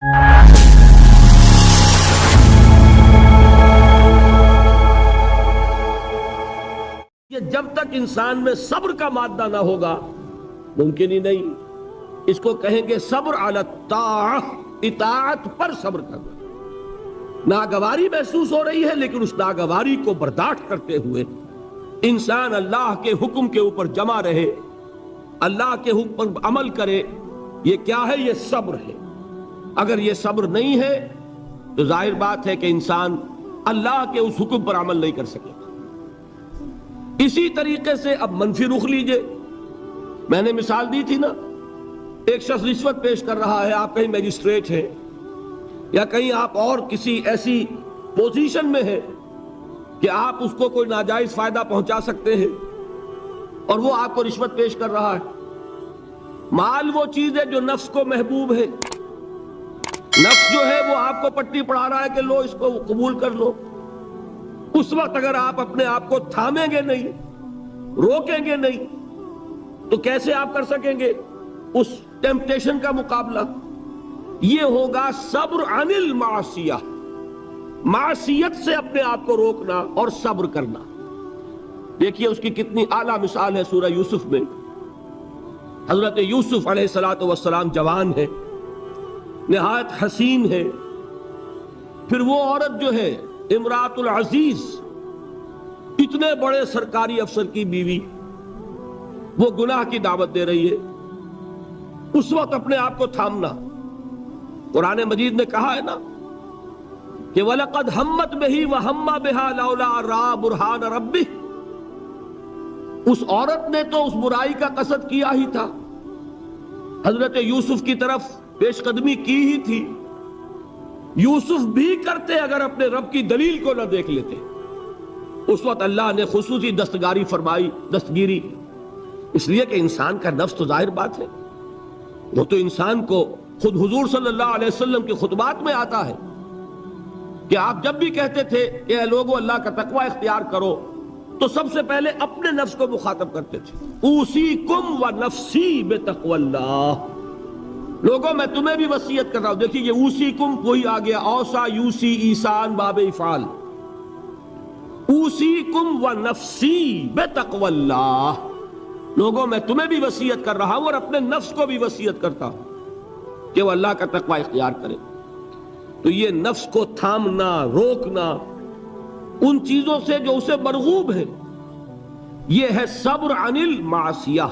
یہ جب تک انسان میں صبر کا مادہ نہ ہوگا ممکن ہی نہیں. اس کو کہیں گے صبر علی الطاعہ، اطاعت پر صبر کرنا. ناگواری محسوس ہو رہی ہے لیکن اس ناگواری کو برداشت کرتے ہوئے انسان اللہ کے حکم کے اوپر جمع رہے، اللہ کے حکم پر عمل کرے. یہ کیا ہے؟ یہ صبر ہے. اگر یہ صبر نہیں ہے تو ظاہر بات ہے کہ انسان اللہ کے اس حکم پر عمل نہیں کر سکے. اسی طریقے سے اب منفی رخ لیجئے. میں نے مثال دی تھی نا، ایک شخص رشوت پیش کر رہا ہے، آپ کہیں میجسٹریٹ ہیں یا کہیں آپ اور کسی ایسی پوزیشن میں ہیں کہ آپ اس کو کوئی ناجائز فائدہ پہنچا سکتے ہیں، اور وہ آپ کو رشوت پیش کر رہا ہے. مال وہ چیز ہے جو نفس کو محبوب ہے. نفس جو ہے وہ آپ کو پٹی پڑھا رہا ہے کہ لو اس کو قبول کر لو. اس وقت اگر آپ اپنے آپ کو تھامیں گے نہیں، روکیں گے نہیں، تو کیسے آپ کر سکیں گے اس ٹیمپٹیشن کا مقابلہ؟ یہ ہوگا صبر عن المعصیہ، معصیت سے اپنے آپ کو روکنا اور صبر کرنا. دیکھیے اس کی کتنی اعلیٰ مثال ہے سورہ یوسف میں. حضرت یوسف علیہ السلام جوان ہے، نہایت حسین ہے. پھر وہ عورت جو ہے امراۃ العزیز، اتنے بڑے سرکاری افسر کی بیوی، وہ گناہ کی دعوت دے رہی ہے. اس وقت اپنے آپ کو تھامنا. قرآن مجید نے کہا ہے نا کہ وَلَقَدْ هَمَّتْ بِهِ وَهَمَّ بِهَا لَوْلَا رَأَىٰ بُرْهَانَ رَبِّهِ. اس عورت نے تو اس برائی کا قصد کیا ہی تھا، حضرت یوسف کی طرف پیش قدمی کی ہی تھی. یوسف بھی کرتے اگر اپنے رب کی دلیل کو نہ دیکھ لیتے. اس وقت اللہ نے خصوصی دستگاری فرمائی، دستگیری، اس لیے کہ انسان کا نفس تو ظاہر بات ہے، وہ تو انسان کو خود حضور صلی اللہ علیہ وسلم کے خطبات میں آتا ہے کہ آپ جب بھی کہتے تھے کہ اے لوگو اللہ کا تقوی اختیار کرو، تو سب سے پہلے اپنے نفس کو مخاطب کرتے تھے. اوصیکم ونفسی بتقوی اللہ. لوگوں میں تمہیں بھی وصیت کر رہا ہوں. دیکھیے یہ اوصیکم وہی آ گیا، اوصا یوسی ایسان باب افعال. اوصیکم ونفسی بتقوی اللہ. لوگوں میں تمہیں بھی وصیت کر رہا ہوں اور اپنے نفس کو بھی وصیت کرتا ہوں کہ وہ اللہ کا تقوی اختیار کرے. تو یہ نفس کو تھامنا، روکنا ان چیزوں سے جو اسے مرغوب ہے، یہ ہے صبر عن المعصیہ.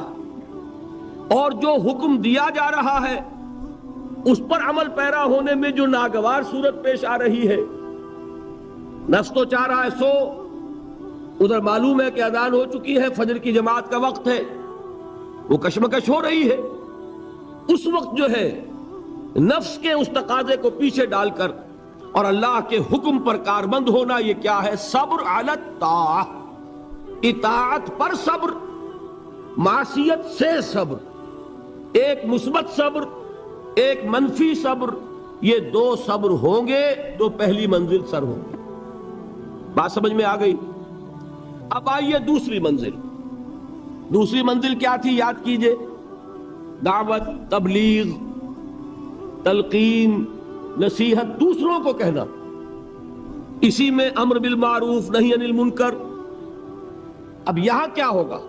اور جو حکم دیا جا رہا ہے اس پر عمل پیرا ہونے میں جو ناگوار صورت پیش آ رہی ہے، نفس تو چاہ رہا ہے سو، ادھر معلوم ہے کہ اذان ہو چکی ہے، فجر کی جماعت کا وقت ہے، وہ کشمکش ہو رہی ہے. اس وقت جو ہے نفس کے اس تقاضے کو پیچھے ڈال کر اور اللہ کے حکم پر کاربند ہونا، یہ کیا ہے؟ صبر علی الطاعہ، اطاعت پر صبر، معصیت سے صبر. ایک مثبت صبر، ایک منفی صبر. یہ دو صبر ہوں گے تو پہلی منزل سر ہوگی. بات سمجھ میں آ گئی؟ اب آئیے دوسری منزل. دوسری منزل کیا تھی؟ یاد کیجئے، دعوت، تبلیغ، تلقین، نصیحت، دوسروں کو کہنا. اسی میں امر بالمعروف نہی عن المنکر. اب یہاں کیا ہوگا؟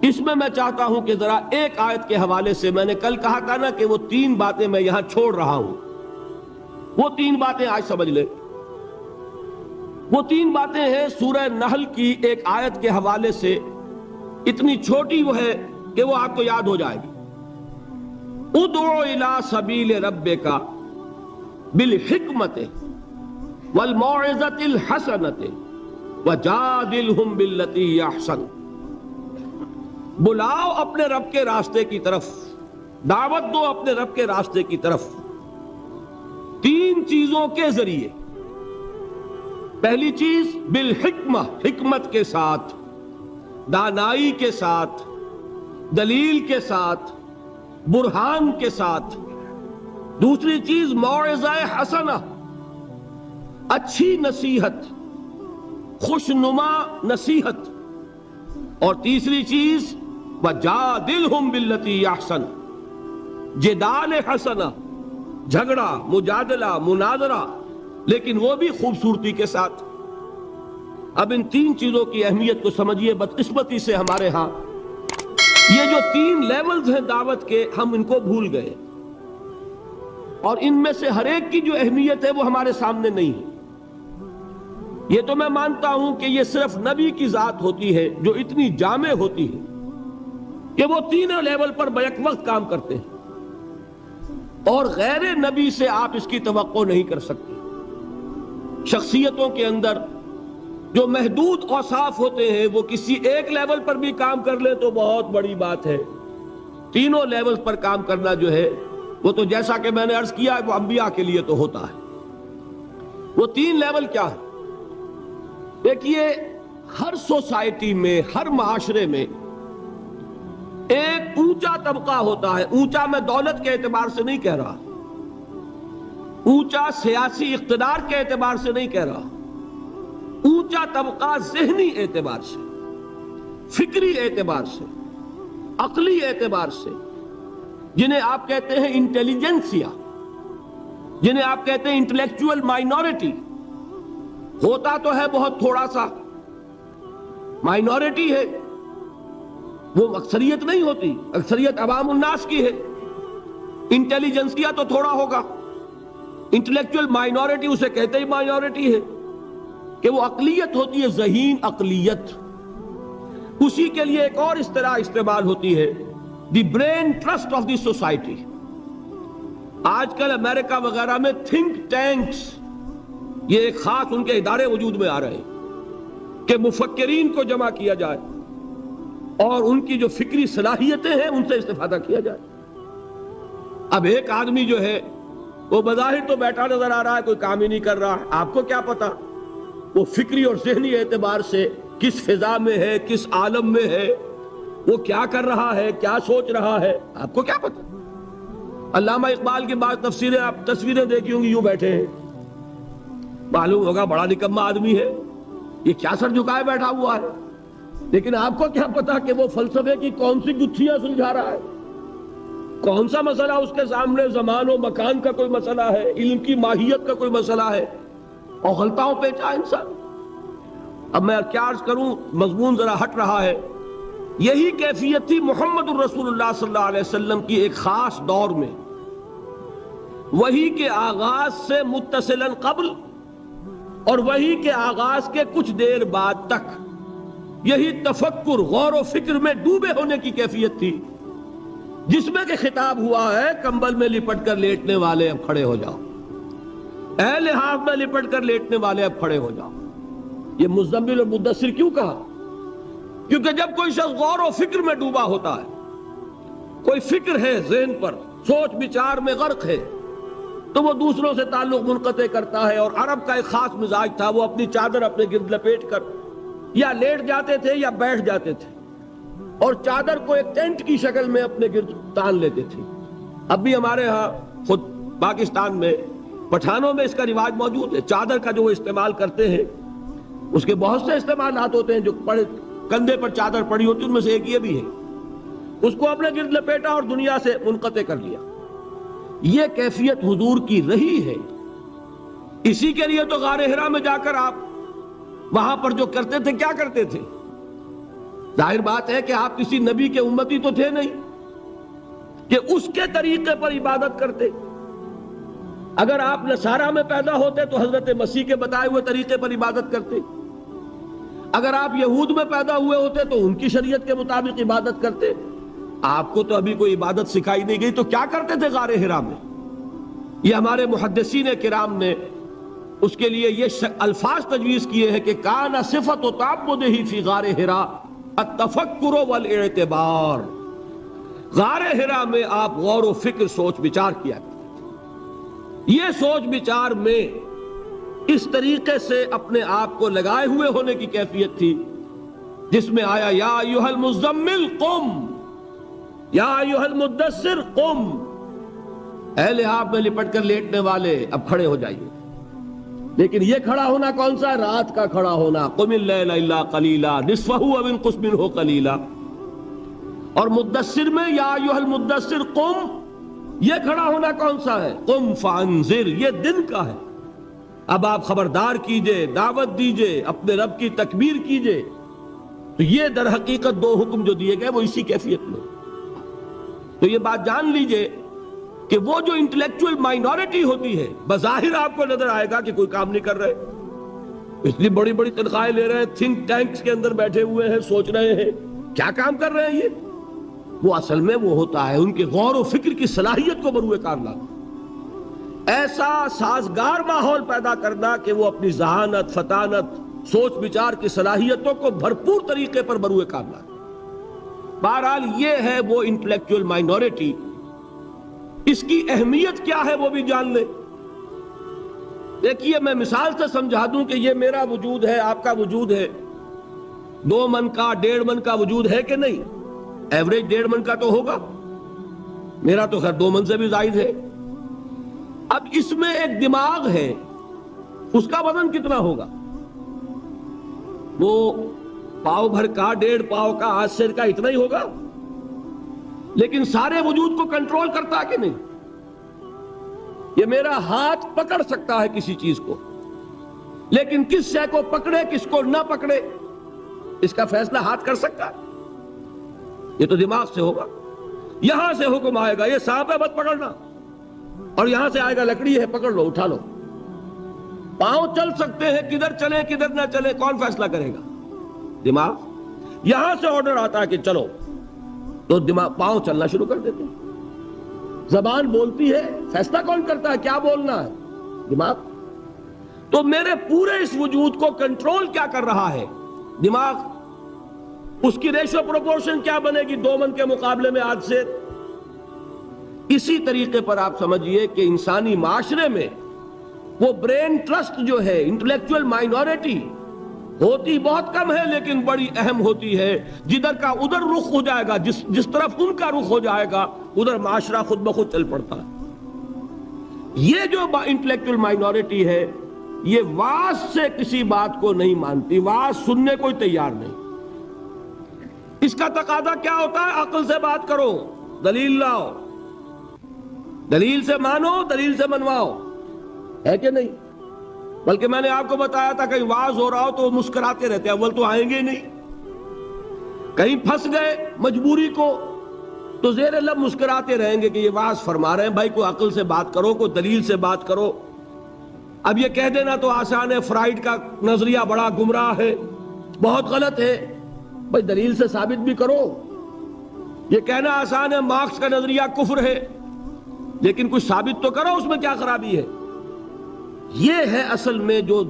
اس میں چاہتا ہوں کہ ذرا ایک آیت کے حوالے سے، میں نے کل کہا تھا نا کہ وہ 3 باتیں میں یہاں چھوڑ رہا ہوں، وہ 3 باتیں آج سمجھ لیں. وہ 3 باتیں ہیں سورہ نحل کی ایک آیت کے حوالے سے. اتنی چھوٹی وہ ہے کہ وہ آپ کو یاد ہو جائے گی. ادعو الی سبیل ربک بالحکمت والموعظۃ الحسنۃ وجادلہم باللتی ہی احسن. بلاؤ اپنے رب کے راستے کی طرف، دعوت دو اپنے رب کے راستے کی طرف 3 چیزوں کے ذریعے. پہلی چیز بالحکمہ، حکمت کے ساتھ، دانائی کے ساتھ، دلیل کے ساتھ، برہان کے ساتھ. دوسری چیز موعظہ حسنہ، اچھی نصیحت، خوشنما نصیحت. اور تیسری چیز وجادلہم باللتی احسن، جدال حسنہ، جھگڑا، مجادلہ، مناظرہ، لیکن وہ بھی خوبصورتی کے ساتھ۔ اب ان تین چیزوں کی اہمیت کو سمجھیے۔ بدقسمتی سے ہمارے ہاں یہ جو تین لیولز ہیں دعوت کے، ہم ان کو بھول گئے، اور ان میں سے ہر ایک کی جو اہمیت ہے وہ ہمارے سامنے نہیں ہے۔ یہ تو میں مانتا ہوں کہ یہ صرف نبی کی ذات ہوتی ہے جو اتنی جامع ہوتی ہے کہ وہ تینوں لیول پر بیک وقت کام کرتے ہیں، اور غیر نبی سے آپ اس کی توقع نہیں کر سکتے۔ شخصیتوں کے اندر جو محدود اوصاف ہوتے ہیں وہ کسی ایک لیول پر بھی کام کر لیں تو بہت بڑی بات ہے۔ تینوں لیول پر کام کرنا جو ہے وہ تو جیسا کہ میں نے عرض کیا وہ انبیاء کے لیے تو ہوتا ہے۔ وہ تین لیول کیا ہے؟ دیکھیے، ہر سوسائٹی میں، ہر معاشرے میں ایک اونچا طبقہ ہوتا ہے۔ اونچا میں دولت کے اعتبار سے نہیں کہہ رہا، اونچا سیاسی اقتدار کے اعتبار سے نہیں کہہ رہا، اونچا طبقہ ذہنی اعتبار سے، فکری اعتبار سے، عقلی اعتبار سے، جنہیں آپ کہتے ہیں انٹیلیجنسیا، جنہیں آپ کہتے ہیں انٹلیکچوئل مائنورٹی۔ ہوتا تو ہے بہت تھوڑا سا، مائنورٹی ہے، وہ اکثریت نہیں ہوتی، اکثریت عوام الناس کی ہے۔ انٹیلیجنسیا تو تھوڑا ہوگا، انٹلیکچوئل مائنورٹی اسے کہتے ہی مائنورٹی ہے کہ وہ اقلیت ہوتی ہے، ذہین اقلیت۔ اسی کے لیے ایک اور اصطلاح استعمال ہوتی ہے، دی brain trust of the society. آج کل امریکہ وغیرہ میں تھنک ٹینکس، یہ ایک خاص ان کے ادارے وجود میں آ رہے ہیں کہ مفکرین کو جمع کیا جائے اور ان کی جو فکری صلاحیتیں ہیں ان سے استفادہ کیا جائے۔ اب ایک آدمی جو ہے وہ بظاہر تو بیٹھا نظر آ رہا ہے، کوئی کام ہی نہیں کر رہا ہے، آپ کو کیا پتا وہ فکری اور ذہنی اعتبار سے کس فضا میں ہے، کس عالم میں ہے، وہ کیا کر رہا ہے، کیا سوچ رہا ہے، آپ کو کیا پتا۔ علامہ اقبال کی بعض تفسیریں آپ تصویریں دیکھی ہوں گی، یوں بیٹھے ہیں، معلوم ہوگا بڑا نکما آدمی ہے، یہ کیا سر جھکائے بیٹھا ہوا ہے، لیکن آپ کو کیا پتا کہ وہ فلسفے کی کون سی گتھیاں سلجھا رہا ہے، کون سا مسئلہ اس کے سامنے زمان و مکان کا کوئی مسئلہ ہے، علم کی ماہیت کا کوئی مسئلہ ہے، اور غلطاؤں پیچا انسان۔ اب میں کیا عرض کروں، مضمون ذرا ہٹ رہا ہے۔ یہی کیفیت تھی محمد الرسول اللہ صلی اللہ علیہ وسلم کی ایک خاص دور میں، وحی کے آغاز سے متصلاً قبل اور وحی کے آغاز کے کچھ دیر بعد تک یہی تفکر، غور و فکر میں ڈوبے ہونے کی کیفیت تھی، جس میں کہ خطاب ہوا ہے کمبل میں لپٹ کر لیٹنے والے اب کھڑے ہو جاؤ، اے لحاف میں لپٹ کر لیٹنے والے اب کھڑے ہو جاؤ۔ یہ مزمل اور مدثر کیوں کہا؟ کیونکہ جب کوئی شخص غور و فکر میں ڈوبا ہوتا ہے، کوئی فکر ہے ذہن پر، سوچ بچار میں غرق ہے، تو وہ دوسروں سے تعلق منقطع کرتا ہے۔ اور عرب کا ایک خاص مزاج تھا، وہ اپنی چادر اپنے گرد لپیٹ کر یا لیٹ جاتے تھے یا بیٹھ جاتے تھے، اور چادر کو ایک ٹینٹ کی شکل میں اپنے گرد تان لیتے تھے۔ اب بھی ہمارے ہاں خود پاکستان میں پٹھانوں میں اس کا رواج موجود ہے، چادر کا جو وہ استعمال کرتے ہیں، اس کے بہت سے استعمالات ہوتے ہیں، جو کندھے پر چادر پڑی ہوتی ہے ان میں سے ایک یہ بھی ہے، اس کو اپنے گرد لپیٹا اور دنیا سے منقطع کر لیا۔ یہ کیفیت حضور کی رہی ہے، اسی کے لیے تو غار حرا میں جا کر آپ وہاں پر جو کرتے تھے، کیا کرتے تھے؟ ظاہر بات ہے کہ آپ کسی نبی کے امتی تو تھے نہیں کہ اس کے طریقے پر عبادت کرتے۔ اگر آپ نصارہ میں پیدا ہوتے تو حضرت مسیح کے بتائے ہوئے طریقے پر عبادت کرتے، اگر آپ یہود میں پیدا ہوئے ہوتے تو ان کی شریعت کے مطابق عبادت کرتے۔ آپ کو تو ابھی کوئی عبادت سکھائی نہیں گئی، تو کیا کرتے تھے غار حرا میں؟ یہ ہمارے محدثین کرام نے اس کے لیے یہ الفاظ تجویز کیے ہیں کہ کان صفت تعبدہ فی غار حرا التفکر والاعتبار۔ غار حرا میں آپ غور و فکر، سوچ بچار کیا کرتے تھے۔ یہ سوچ بچار میں اس طریقے سے اپنے آپ کو لگائے ہوئے ہونے کی کیفیت تھی جس میں آیا یا ایھا المزمل قم، یا ایھا المدثر قم، اے لحاف میں لپٹ کر لیٹنے والے اب کھڑے ہو جائیے۔ لیکن یہ کھڑا ہونا کون سا؟ رات کا کھڑا ہونا، قم اللیل الا قلیلا نصفہ او انقص منہ قلیلا۔ اور مدثر میں یا ایھا المدثر قم، یہ کھڑا ہونا کون سا ہے؟ قم فانذر، یہ دن کا ہے۔ اب آپ خبردار کیجئے، دعوت دیجئے، اپنے رب کی تکبیر کیجئے۔ تو یہ در حقیقت دو حکم جو دیے گئے وہ اسی کیفیت میں۔ تو یہ بات جان لیجئے کہ وہ جو انٹلیکچوئل مائنورٹی ہوتی ہے، بظاہر آپ کو نظر آئے گا کہ کوئی کام نہیں کر رہے، اس لیے بڑی بڑی تنخواہیں لے رہے ہیں، تھنک ٹینکس کے اندر بیٹھے ہوئے ہیں، سوچ رہے ہیں کیا کام کر رہے ہیں یہ، وہ اصل میں وہ ہوتا ہے ان کے غور و فکر کی صلاحیت کو بروئے کار لانا، ایسا سازگار ماحول پیدا کرنا کہ وہ اپنی ذہانت، فطانت، سوچ بچار کی صلاحیتوں کو بھرپور طریقے پر بروئے کار لانا۔ بہرحال یہ ہے وہ انٹلیکچوئل مائنورٹی۔ اس کی اہمیت کیا ہے وہ بھی جان لیں۔ دیکھیے میں مثال سے سمجھا دوں کہ یہ میرا وجود ہے، آپ کا وجود ہے، 2 من کا 1.5 من کا وجود ہے کہ نہیں؟ ایوریج 1.5 من کا تو ہوگا، میرا تو خیر 2 من سے بھی زائد ہے۔ اب اس میں ایک دماغ ہے، اس کا وزن کتنا ہوگا؟ وہ پاؤ بھر کا، 1.5 پاؤ کا، آج سیر کا اتنا ہی ہوگا، لیکن سارے وجود کو کنٹرول کرتا ہے کہ نہیں؟ یہ میرا ہاتھ پکڑ سکتا ہے کسی چیز کو، لیکن کس شے کو پکڑے کس کو نہ پکڑے اس کا فیصلہ ہاتھ کر سکتا ہے؟ یہ تو دماغ سے ہوگا۔ یہاں سے حکم آئے گا یہ سانپ ہے مت پکڑنا، اور یہاں سے آئے گا لکڑی ہے پکڑ لو، اٹھا لو۔ پاؤں چل سکتے ہیں، کدھر چلیں کدھر نہ چلیں کون فیصلہ کرے گا؟ دماغ۔ یہاں سے آرڈر آتا ہے کہ چلو، تو دماغ پاؤں چلنا شروع کر دیتے ہیں۔ زبان بولتی ہے، فیصلہ کون کرتا ہے کیا بولنا ہے؟ دماغ۔ تو میرے پورے اس وجود کو کنٹرول کیا کر رہا ہے؟ دماغ۔ اس کی ریشو پروپورشن کیا بنے گی 2 من کے مقابلے میں آج سے؟ اسی طریقے پر آپ سمجھئے کہ انسانی معاشرے میں وہ برین ٹرسٹ جو ہے، انٹلیکچوئل مائنورٹی ہوتی بہت کم ہے لیکن بڑی اہم ہوتی ہے۔ جدھر کا ادھر رخ ہو جائے گا، جس طرف ان کا رخ ہو جائے گا ادھر معاشرہ خود بخود چل پڑتا ہے۔ یہ جو انٹلیکچوئل مائنورٹی ہے یہ واعظ سے کسی بات کو نہیں مانتی، واعظ سننے کوئی تیار نہیں۔ اس کا تقاضا کیا ہوتا ہے؟ عقل سے بات کرو، دلیل لاؤ، دلیل سے مانو، دلیل سے منواؤ، ہے کہ نہیں؟ بلکہ میں نے آپ کو بتایا تھا کہیں واعظ ہو رہا ہو تو مسکراتے رہتے ہیں، اول تو آئیں گے ہی نہیں۔ کہیں پھنس گئے مجبوری کو تو زیر لب مسکراتے رہیں گے کہ یہ واعظ فرما رہے ہیں، بھائی کوئی عقل سے بات کرو، کوئی دلیل سے بات کرو۔ اب یہ کہہ دینا تو آسان ہے، فرائیڈ کا نظریہ بڑا گمراہ ہے، بہت غلط ہے، بھائی دلیل سے ثابت بھی کرو۔ یہ کہنا آسان ہے، مارکس کا نظریہ کفر ہے، لیکن کچھ ثابت تو کرو اس میں کیا خرابی ہے۔ یہ ہے اصل میں جو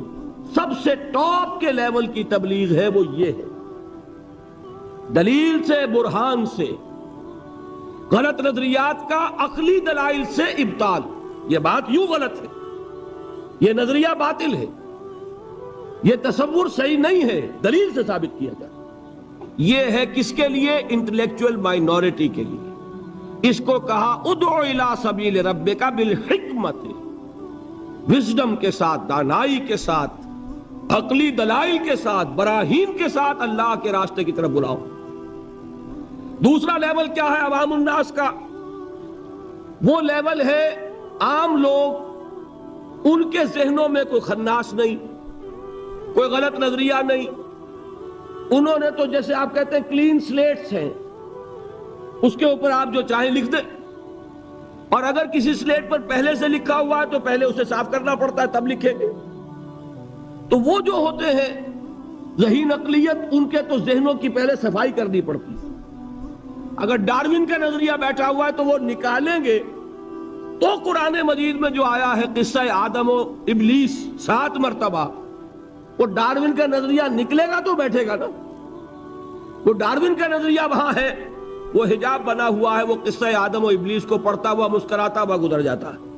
سب سے ٹاپ کے لیول کی تبلیغ ہے، وہ یہ ہے، دلیل سے، برہان سے، غلط نظریات کا عقلی دلائل سے ابطال۔ یہ بات یوں غلط ہے، یہ نظریہ باطل ہے، یہ تصور صحیح نہیں ہے، دلیل سے ثابت کیا جائے۔ یہ ہے کس کے لیے؟ انٹلیکچوئل مائنورٹی کے لیے۔ اس کو کہا ادعو الی سبیل ربک بالحکمت، وزڈم کے ساتھ، دانائی کے ساتھ، عقلی دلائل کے ساتھ، براہین کے ساتھ اللہ کے راستے کی طرف بلاؤ۔ دوسرا لیول کیا ہے عوام الناس کا؟ وہ لیول ہے عام لوگ، ان کے ذہنوں میں کوئی خناس نہیں، کوئی غلط نظریہ نہیں، انہوں نے تو جیسے آپ کہتے ہیں کلین سلیٹس ہیں، اس کے اوپر آپ جو چاہیں لکھ دیں، اور اگر کسی سلیٹ پر پہلے سے لکھا ہوا ہے تو پہلے اسے صاف کرنا پڑتا ہے تب لکھیں گے۔ تو وہ جو ہوتے ہیں ذہین اقلیت، ان کے تو ذہنوں کی پہلے صفائی کرنی پڑتی ہے۔ اگر ڈارون کا نظریہ بیٹھا ہوا ہے تو وہ نکالیں گے تو قرآن مجید میں جو آیا ہے قصہ آدم و ابلیس 7 مرتبہ، وہ ڈارون کا نظریہ نکلے گا تو بیٹھے گا نا۔ وہ ڈارون کا نظریہ وہاں ہے، وہ حجاب بنا ہوا ہے، وہ قصہ آدم و ابلیس کو پڑھتا ہوا مسکراتا ہوا گزر جاتا ہے۔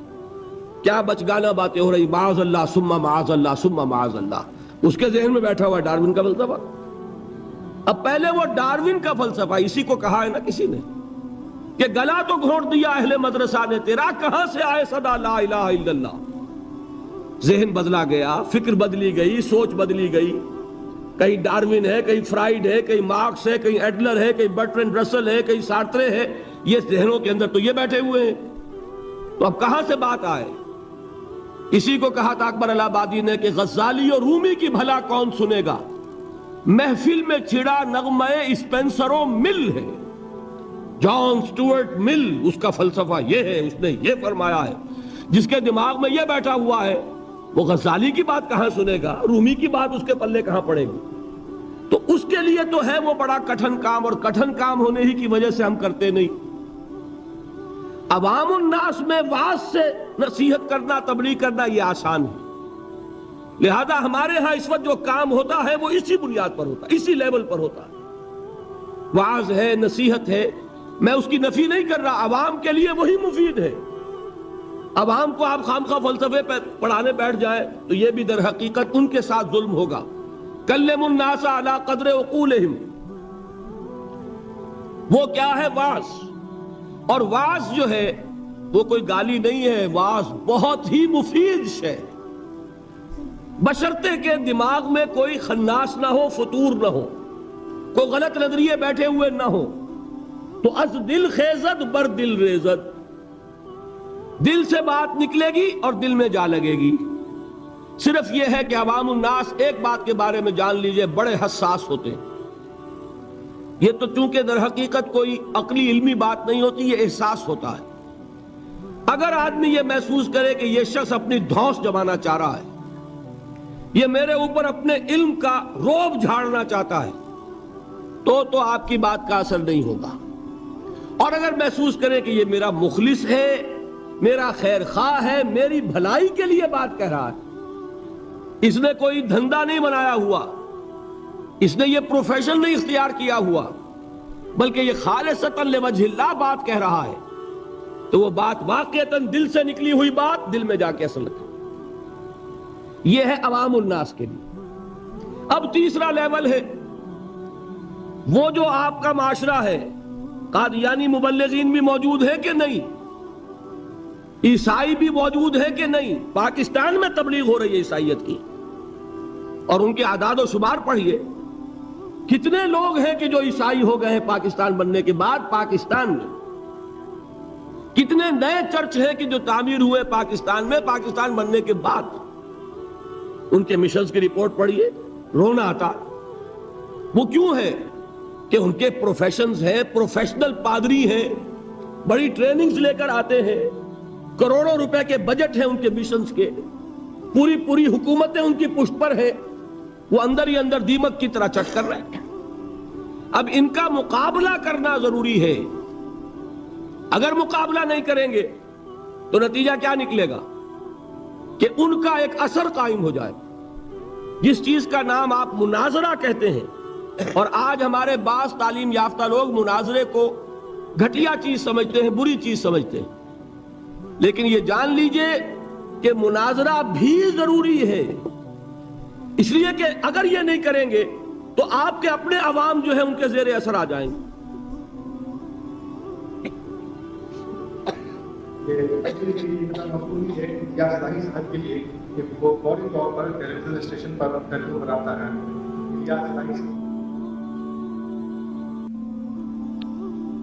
کیا بچگانہ باتیں ہو رہی، معاذ اللہ ثم معاذ اللہ ثم معاذ اللہ، اس کے ذہن میں بیٹھا ہوا ہے ڈارون کا فلسفہ۔ اب پہلے وہ ڈارون کا فلسفہ، اسی کو کہا ہے نا کسی نے کہ گلا تو گھونٹ دیا اہل مدرسہ نے تیرا، کہاں سے آئے صدا لا الہ الا اللہ۔ ذہن بدلا گیا، فکر بدلی گئی، سوچ بدلی گئی، کہیں ڈارون ہے، کہیں فرائیڈ ہے، کہیں مارکس ہے، کہیں ایڈلر ہے، کہیں برٹرینڈ رسل ہے، کہیں سارترے ہے، یہ ذہنوں کے اندر تو یہ بیٹھے ہوئے ہیں۔ تو اب کہاں سے بات آئے؟ اسی کو کہا تھا اکبر الہ آبادی نے کہ غزالی اور رومی کی بھلا کون سنے گا، محفل میں چھڑا نغمہ اسپینسر و مل ہے۔ جان سٹورٹ مل، اس کا فلسفہ یہ ہے، اس نے یہ فرمایا ہے، جس کے دماغ میں یہ بیٹھا ہوا ہے وہ غزالی کی بات کہاں سنے گا، رومی کی بات اس کے پلے کہاں پڑے گی؟ تو اس کے لیے تو ہے وہ بڑا کٹھن کام، اور کٹھن کام ہونے ہی کی وجہ سے ہم کرتے نہیں۔ عوام الناس میں واعظ سے نصیحت کرنا، تبلیغ کرنا یہ آسان ہے، لہذا ہمارے ہاں اس وقت جو کام ہوتا ہے وہ اسی بنیاد پر ہوتا ہے، اسی لیول پر ہوتا ہے۔ واعظ ہے، نصیحت ہے، میں اس کی نفی نہیں کر رہا، عوام کے لیے وہی مفید ہے۔ عوام کو آپ خامخواہ فلسفے پڑھانے بیٹھ جائیں تو یہ بھی در حقیقت ان کے ساتھ ظلم ہوگا۔ کلم الناس علی قدر عقولہم، وہ کیا ہے؟ واعظ۔ اور واعظ جو ہے وہ کوئی گالی نہیں ہے، واعظ بہت ہی مفید شے، بشرطے کہ دماغ میں کوئی خناس نہ ہو، فطور نہ ہو، کوئی غلط نظریے بیٹھے ہوئے نہ ہو۔ تو از دل خیزد بر دل ریزد، دل سے بات نکلے گی اور دل میں جا لگے گی۔ صرف یہ ہے کہ عوام الناس ایک بات کے بارے میں جان لیجئے، بڑے حساس ہوتے ہیں۔ یہ تو چونکہ در حقیقت کوئی عقلی علمی بات نہیں ہوتی، یہ احساس ہوتا ہے۔ اگر آدمی یہ محسوس کرے کہ یہ شخص اپنی دھونس جمانا چاہ رہا ہے، یہ میرے اوپر اپنے علم کا روب جھاڑنا چاہتا ہے، تو آپ کی بات کا اثر نہیں ہوگا۔ اور اگر محسوس کرے کہ یہ میرا مخلص ہے، میرا خیر خواہ ہے، میری بھلائی کے لیے بات کہہ رہا ہے، اس نے کوئی دھندا نہیں بنایا ہوا، اس نے یہ پروفیشن نہیں اختیار کیا ہوا، بلکہ یہ خالصتاً لوجہ اللہ بات کہہ رہا ہے، تو وہ بات واقعتاً دل سے نکلی ہوئی بات دل میں جا کے اثر لگے۔ یہ ہے عوام الناس کے لیے۔ اب تیسرا لیول ہے وہ جو آپ کا معاشرہ ہے، قادیانی مبلغین بھی موجود ہے کہ نہیں، عیسائی بھی موجود ہے کہ نہیں۔ پاکستان میں تبلیغ ہو رہی ہے عیسائیت کی، اور ان کے اعداد و شمار پڑھیے، کتنے لوگ ہیں کہ جو عیسائی ہو گئے ہیں پاکستان بننے کے بعد۔ پاکستان میں کتنے نئے چرچ ہیں کہ جو تعمیر ہوئے پاکستان میں پاکستان بننے کے بعد۔ ان کے مشنز کی رپورٹ پڑھیے، رونا آتا۔ وہ کیوں ہے کہ ان کے پروفیشنز ہیں، پروفیشنل پادری ہیں، بڑی ٹریننگز لے کر آتے ہیں، کروڑوں روپے کے بجٹ ہیں ان کے مشنز کے، پوری حکومتیں ان کی پشت پر ہیں، وہ اندر ہی اندر دیمک کی طرح چٹ کر رہے ہیں۔ اب ان کا مقابلہ کرنا ضروری ہے۔ اگر مقابلہ نہیں کریں گے تو نتیجہ کیا نکلے گا کہ ان کا ایک اثر قائم ہو جائے، جس چیز کا نام آپ مناظرہ کہتے ہیں۔ اور آج ہمارے بعض تعلیم یافتہ لوگ مناظرے کو گھٹیا چیز سمجھتے ہیں، بری چیز سمجھتے ہیں، لیکن یہ جان لیجئے کہ مناظرہ بھی ضروری ہے، اس لیے کہ اگر یہ نہیں کریں گے تو آپ کے اپنے عوام جو ہے ان کے زیر اثر آ جائیں گے۔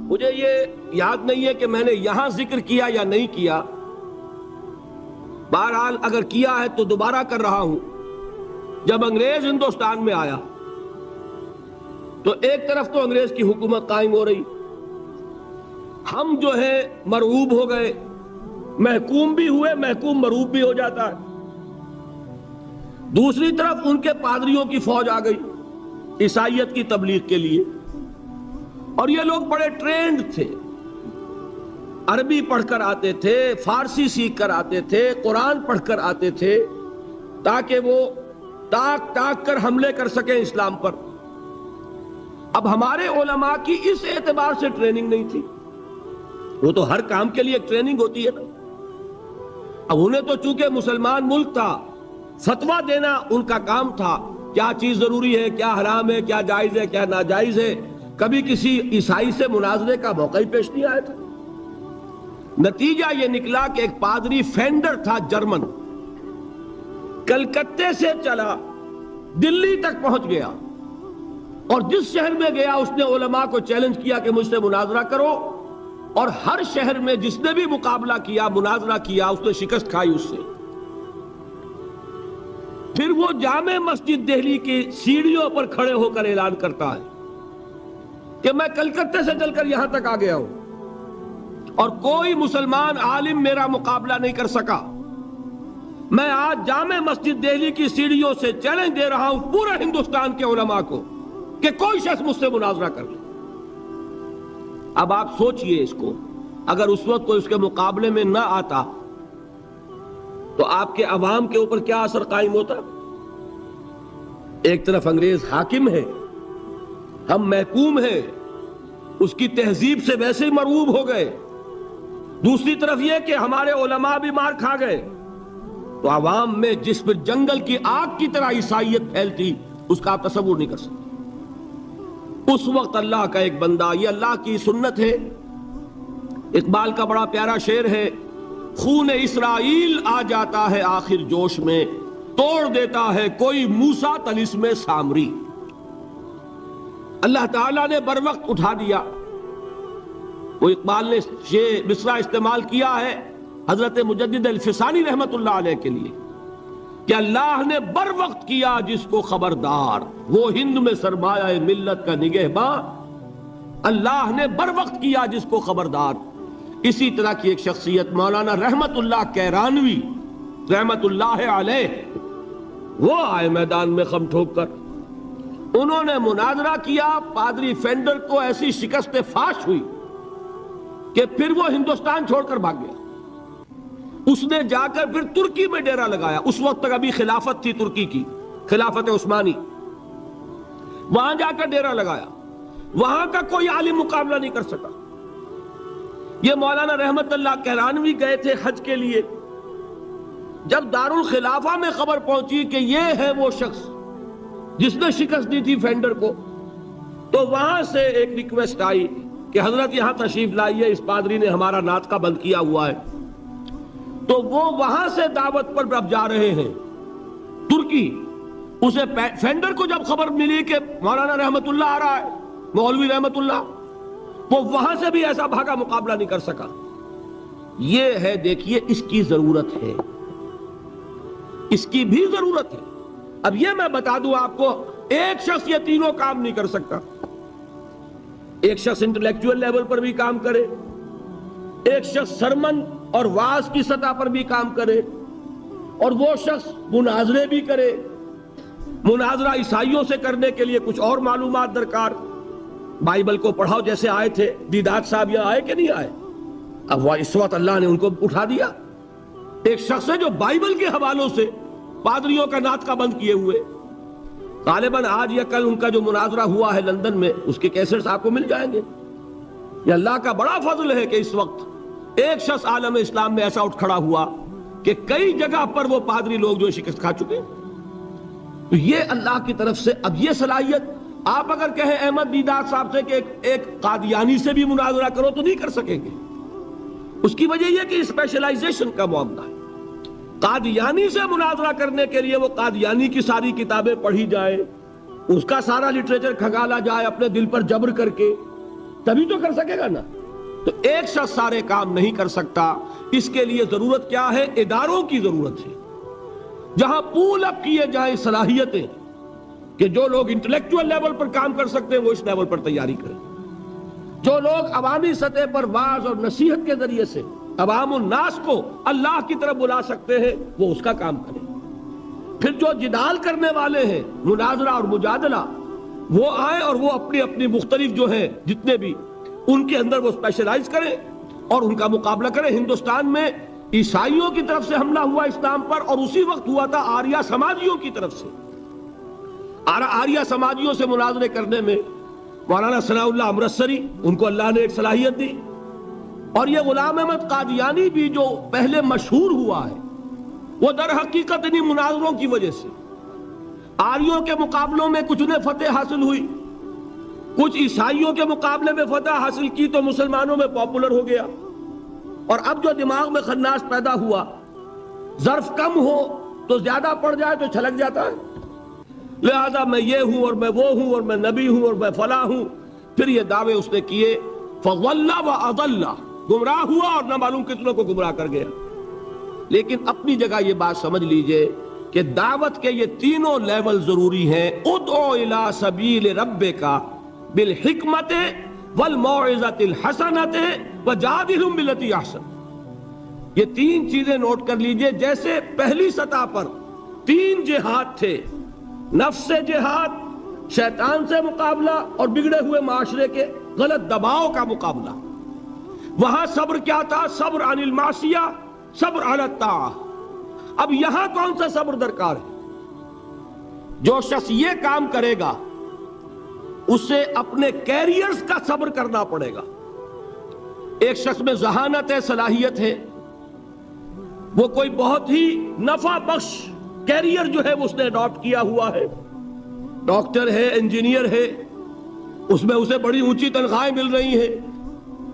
مجھے یہ یاد نہیں ہے کہ میں نے یہاں ذکر کیا یا نہیں کیا، بہرحال اگر کیا ہے تو دوبارہ کر رہا ہوں۔ جب انگریز ہندوستان میں آیا تو ایک طرف تو انگریز کی حکومت قائم ہو رہی، ہم جو ہے مرعوب ہو گئے، محکوم بھی ہوئے، محکوم مرعوب بھی ہو جاتا ہے۔ دوسری طرف ان کے پادریوں کی فوج آ گئی عیسائیت کی تبلیغ کے لیے، اور یہ لوگ بڑے ٹرینڈ تھے، عربی پڑھ کر آتے تھے، فارسی سیکھ کر آتے تھے، قرآن پڑھ کر آتے تھے، تاکہ وہ ٹاک ٹاک کر حملے کر سکیں اسلام پر۔ اب ہمارے علماء کی اس اعتبار سے ٹریننگ نہیں تھی، وہ تو ہر کام کے لیے ایک ٹریننگ ہوتی ہے نا۔ اب انہیں تو چونکہ مسلمان ملک تھا، فتویٰ دینا ان کا کام تھا، کیا چیز ضروری ہے، کیا حرام ہے، کیا جائز ہے، کیا ناجائز ہے۔ کبھی کسی عیسائی سے مناظرے کا موقع ہی پیش نہیں آیا تھا۔ نتیجہ یہ نکلا کہ ایک پادری فینڈر تھا جرمن، کلکتے سے چلا دلی تک پہنچ گیا، اور جس شہر میں گیا اس نے علماء کو چیلنج کیا کہ مجھ سے مناظرہ کرو، اور ہر شہر میں جس نے بھی مقابلہ کیا، مناظرہ کیا، اس نے شکست کھائی اس سے۔ پھر وہ جامع مسجد دہلی کی سیڑھیوں پر کھڑے ہو کر اعلان کرتا ہے کہ میں کلکتے سے چل کر یہاں تک آ گیا ہوں اور کوئی مسلمان عالم میرا مقابلہ نہیں کر سکا۔ میں آج جامع مسجد دہلی کی سیڑھیوں سے چیلنج دے رہا ہوں پورے ہندوستان کے علماء کو کہ کوئی شخص مجھ سے مناظرہ کر لے۔ اب آپ سوچئے اس کو، اگر اس وقت کوئی اس کے مقابلے میں نہ آتا تو آپ کے عوام کے اوپر کیا اثر قائم ہوتا؟ ایک طرف انگریز حاکم ہے، ہم محکوم ہیں، اس کی تہذیب سے ویسے ہی مرعوب ہو گئے، دوسری طرف یہ کہ ہمارے علماء بھی مار کھا گئے، تو عوام میں جس پر جنگل کی آگ کی طرح عیسائیت پھیلتی، اس کا آپ تصور نہیں کر سکتے۔ اس وقت اللہ کا ایک بندہ، یہ اللہ کی سنت ہے، اقبال کا بڑا پیارا شعر ہے، خون اسرائیل آ جاتا ہے آخر جوش میں، توڑ دیتا ہے کوئی موسیٰ طلسم سامری۔ اللہ تعالیٰ نے بر وقت اٹھا دیا۔ وہ اقبال نے یہ مصرع استعمال کیا ہے حضرت مجدد الفسانی رحمت اللہ علیہ کے لیے کہ اللہ نے بر وقت کیا جس کو خبردار، وہ ہند میں سرمایہ ملت کا نگہباں، اللہ نے بر وقت کیا جس کو خبردار۔ اسی طرح کی ایک شخصیت مولانا رحمت اللہ کیرانوی رحمت اللہ علیہ، وہ آئے میدان میں خم ٹھوک کر، انہوں نے مناظرہ کیا، پادری فینڈر کو ایسی شکست فاش ہوئی کہ پھر وہ ہندوستان چھوڑ کر بھاگ گیا۔ اس نے جا کر پھر ترکی میں ڈیرا لگایا، اس وقت تک ابھی خلافت تھی ترکی کی، خلافت عثمانی، وہاں جا کر ڈیرا لگایا، وہاں کا کوئی عالم مقابلہ نہیں کر سکا۔ یہ مولانا رحمت اللہ کیرانوی گئے تھے حج کے لیے، جب دارالخلافہ میں خبر پہنچی کہ یہ ہے وہ شخص جس نے شکست دی تھی فینڈر کو، تو وہاں سے ایک ریکویسٹ آئی کہ حضرت یہاں تشریف لائیے، اس پادری نے ہمارا نعت کا بند کیا ہوا ہے۔ تو وہ وہاں سے دعوت پر اب جا رہے ہیں ترکی۔ اسے فینڈر کو جب خبر ملی کہ مولانا رحمت اللہ آ رہا ہے، مولوی رحمت اللہ، وہ وہاں سے بھی ایسا بھاگا، مقابلہ نہیں کر سکا۔ یہ ہے، دیکھیے اس کی ضرورت ہے، اس کی بھی ضرورت ہے۔ اب یہ میں بتا دوں آپ کو، ایک شخص یہ تینوں کام نہیں کر سکتا۔ ایک شخص انٹلیکچوئل لیول پر بھی کام کرے، ایک شخص سرمن اور واعظ کی سطح پر بھی کام کرے، اور وہ شخص مناظرے بھی کرے۔ مناظرہ عیسائیوں سے کرنے کے لیے کچھ اور معلومات درکار، بائبل کو پڑھاؤ جیسے آئے تھے، دیدات صاحب یہاں آئے کہ نہیں آئے؟ اب وہ اس وقت اللہ نے ان کو اٹھا دیا۔ ایک شخص ہے جو بائبل کے حوالوں سے پادریوں کا نعت کا بند کیے ہوئے، غالباً آج یا کل ان کا جو مناظرہ ہوا ہے لندن میں، اس کے کیسٹس آپ کو مل جائیں گے۔ یہ اللہ کا بڑا فضل ہے کہ اس وقت ایک شخص عالم اسلام میں ایسا اٹھ کھڑا ہوا کہ کئی جگہ پر وہ پادری لوگ جو شکست کھا چکے۔ تو یہ اللہ کی طرف سے اب یہ صلاحیت، آپ اگر کہیں احمد دیدات صاحب سے کہ ایک قادیانی سے بھی مناظرہ کرو تو نہیں کر سکیں گے۔ اس کی وجہ یہ کہ اسپیشلائزیشن کا معاملہ ہے۔ قادیانی سے مناظرہ کرنے کے لیے وہ قادیانی کی ساری کتابیں پڑھی جائے، اس کا سارا لٹریچر کھنگالا جائے اپنے دل پر جبر کر کے، تبھی تو کر سکے گا نا۔ تو ایک شخص سارے کام نہیں کر سکتا۔ اس کے لیے ضرورت کیا ہے؟ اداروں کی ضرورت ہے، جہاں پول اپ کیے جائیں صلاحیتیں، کہ جو لوگ انٹلیکچوئل لیول پر کام کر سکتے ہیں وہ اس لیول پر تیاری کریں، جو لوگ عوامی سطح پر واعظ اور نصیحت کے ذریعے سے عوام الناس کو اللہ کی طرف بلا سکتے ہیں وہ اس کا کام کریں۔ پھر جو جدال کرنے والے ہیں، مناظرہ اور مجادلہ، وہ آئیں اور وہ اپنی اپنی مختلف جو ہیں جتنے بھی ان کے اندر وہ اسپیشلائز کریں اور ان کا مقابلہ کریں۔ ہندوستان میں عیسائیوں کی طرف سے حملہ ہوا اسلام پر، اور اسی وقت ہوا تھا آریہ سماجیوں کی طرف سے۔ آریہ سماجیوں سے مناظرے کرنے میں مولانا ثناء اللہ امرتسری، ان کو اللہ نے ایک صلاحیت دی، اور یہ غلام احمد قادیانی بھی جو پہلے مشہور ہوا ہے، وہ در حقیقت انہی مناظروں کی وجہ سے آریوں کے مقابلوں میں کچھ انہیں فتح حاصل ہوئی، کچھ عیسائیوں کے مقابلے میں فتح حاصل کی تو مسلمانوں میں پاپولر ہو گیا، اور اب جو دماغ میں خناس پیدا ہوا، ظرف کم ہو تو زیادہ پڑ جائے تو چھلک جاتا ہے، لہذا میں یہ ہوں اور میں وہ ہوں اور میں نبی ہوں اور میں فلاں ہوں۔ پھر یہ دعوے اس نے کیے فضل واضل، گمراہ ہوا اور نہ معلوم کتنوں کو گمراہ کر گیا۔ لیکن اپنی جگہ یہ بات سمجھ لیجئے کہ دعوت کے یہ تینوں لیول ضروری ہیں۔ ادعو الی سبیل ربک بالحکمت والموعظۃ الحسنۃ وجادلھم بالتی احسن۔ یہ تین چیزیں نوٹ کر لیجئے۔ جیسے پہلی سطح پر تین جہاد تھے، نفس سے جہاد، شیطان سے مقابلہ اور بگڑے ہوئے معاشرے کے غلط دباؤ کا مقابلہ، وہاں صبر کیا تھا؟ صبر عن المعصیہ، صبر علی الطاعہ۔ اب یہاں کون سا صبر درکار ہے؟ جو شخص یہ کام کرے گا اسے اپنے کیریئرز کا صبر کرنا پڑے گا۔ ایک شخص میں ذہانت ہے، صلاحیت ہے، وہ کوئی بہت ہی نفع بخش کیریئر جو ہے وہ اس نے اڈاپٹ کیا ہوا ہے، ڈاکٹر ہے، انجینئر ہے، اس میں اسے بڑی اونچی تنخواہیں مل رہی ہیں،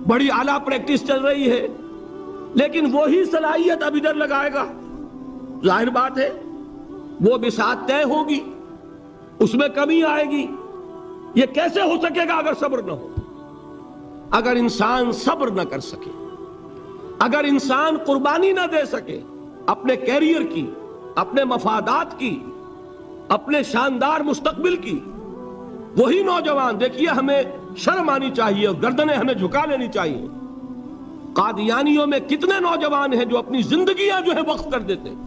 بڑی اعلیٰ پریکٹس چل رہی ہے، لیکن وہی صلاحیت اب ادھر لگائے گا، ظاہر بات ہے وہ بساط طے ہوگی، اس میں کمی آئے گی۔ یہ کیسے ہو سکے گا اگر صبر نہ ہو؟ اگر انسان صبر نہ کر سکے، اگر انسان قربانی نہ دے سکے اپنے کیریئر کی، اپنے مفادات کی، اپنے شاندار مستقبل کی، وہی نوجوان، دیکھیے ہمیں شرم آنی چاہیے اور گردنیں ہمیں جھکا لینی چاہیے۔ قادیانیوں میں کتنے نوجوان ہیں جو اپنی زندگیاں جو ہے وقف کر دیتے ہیں،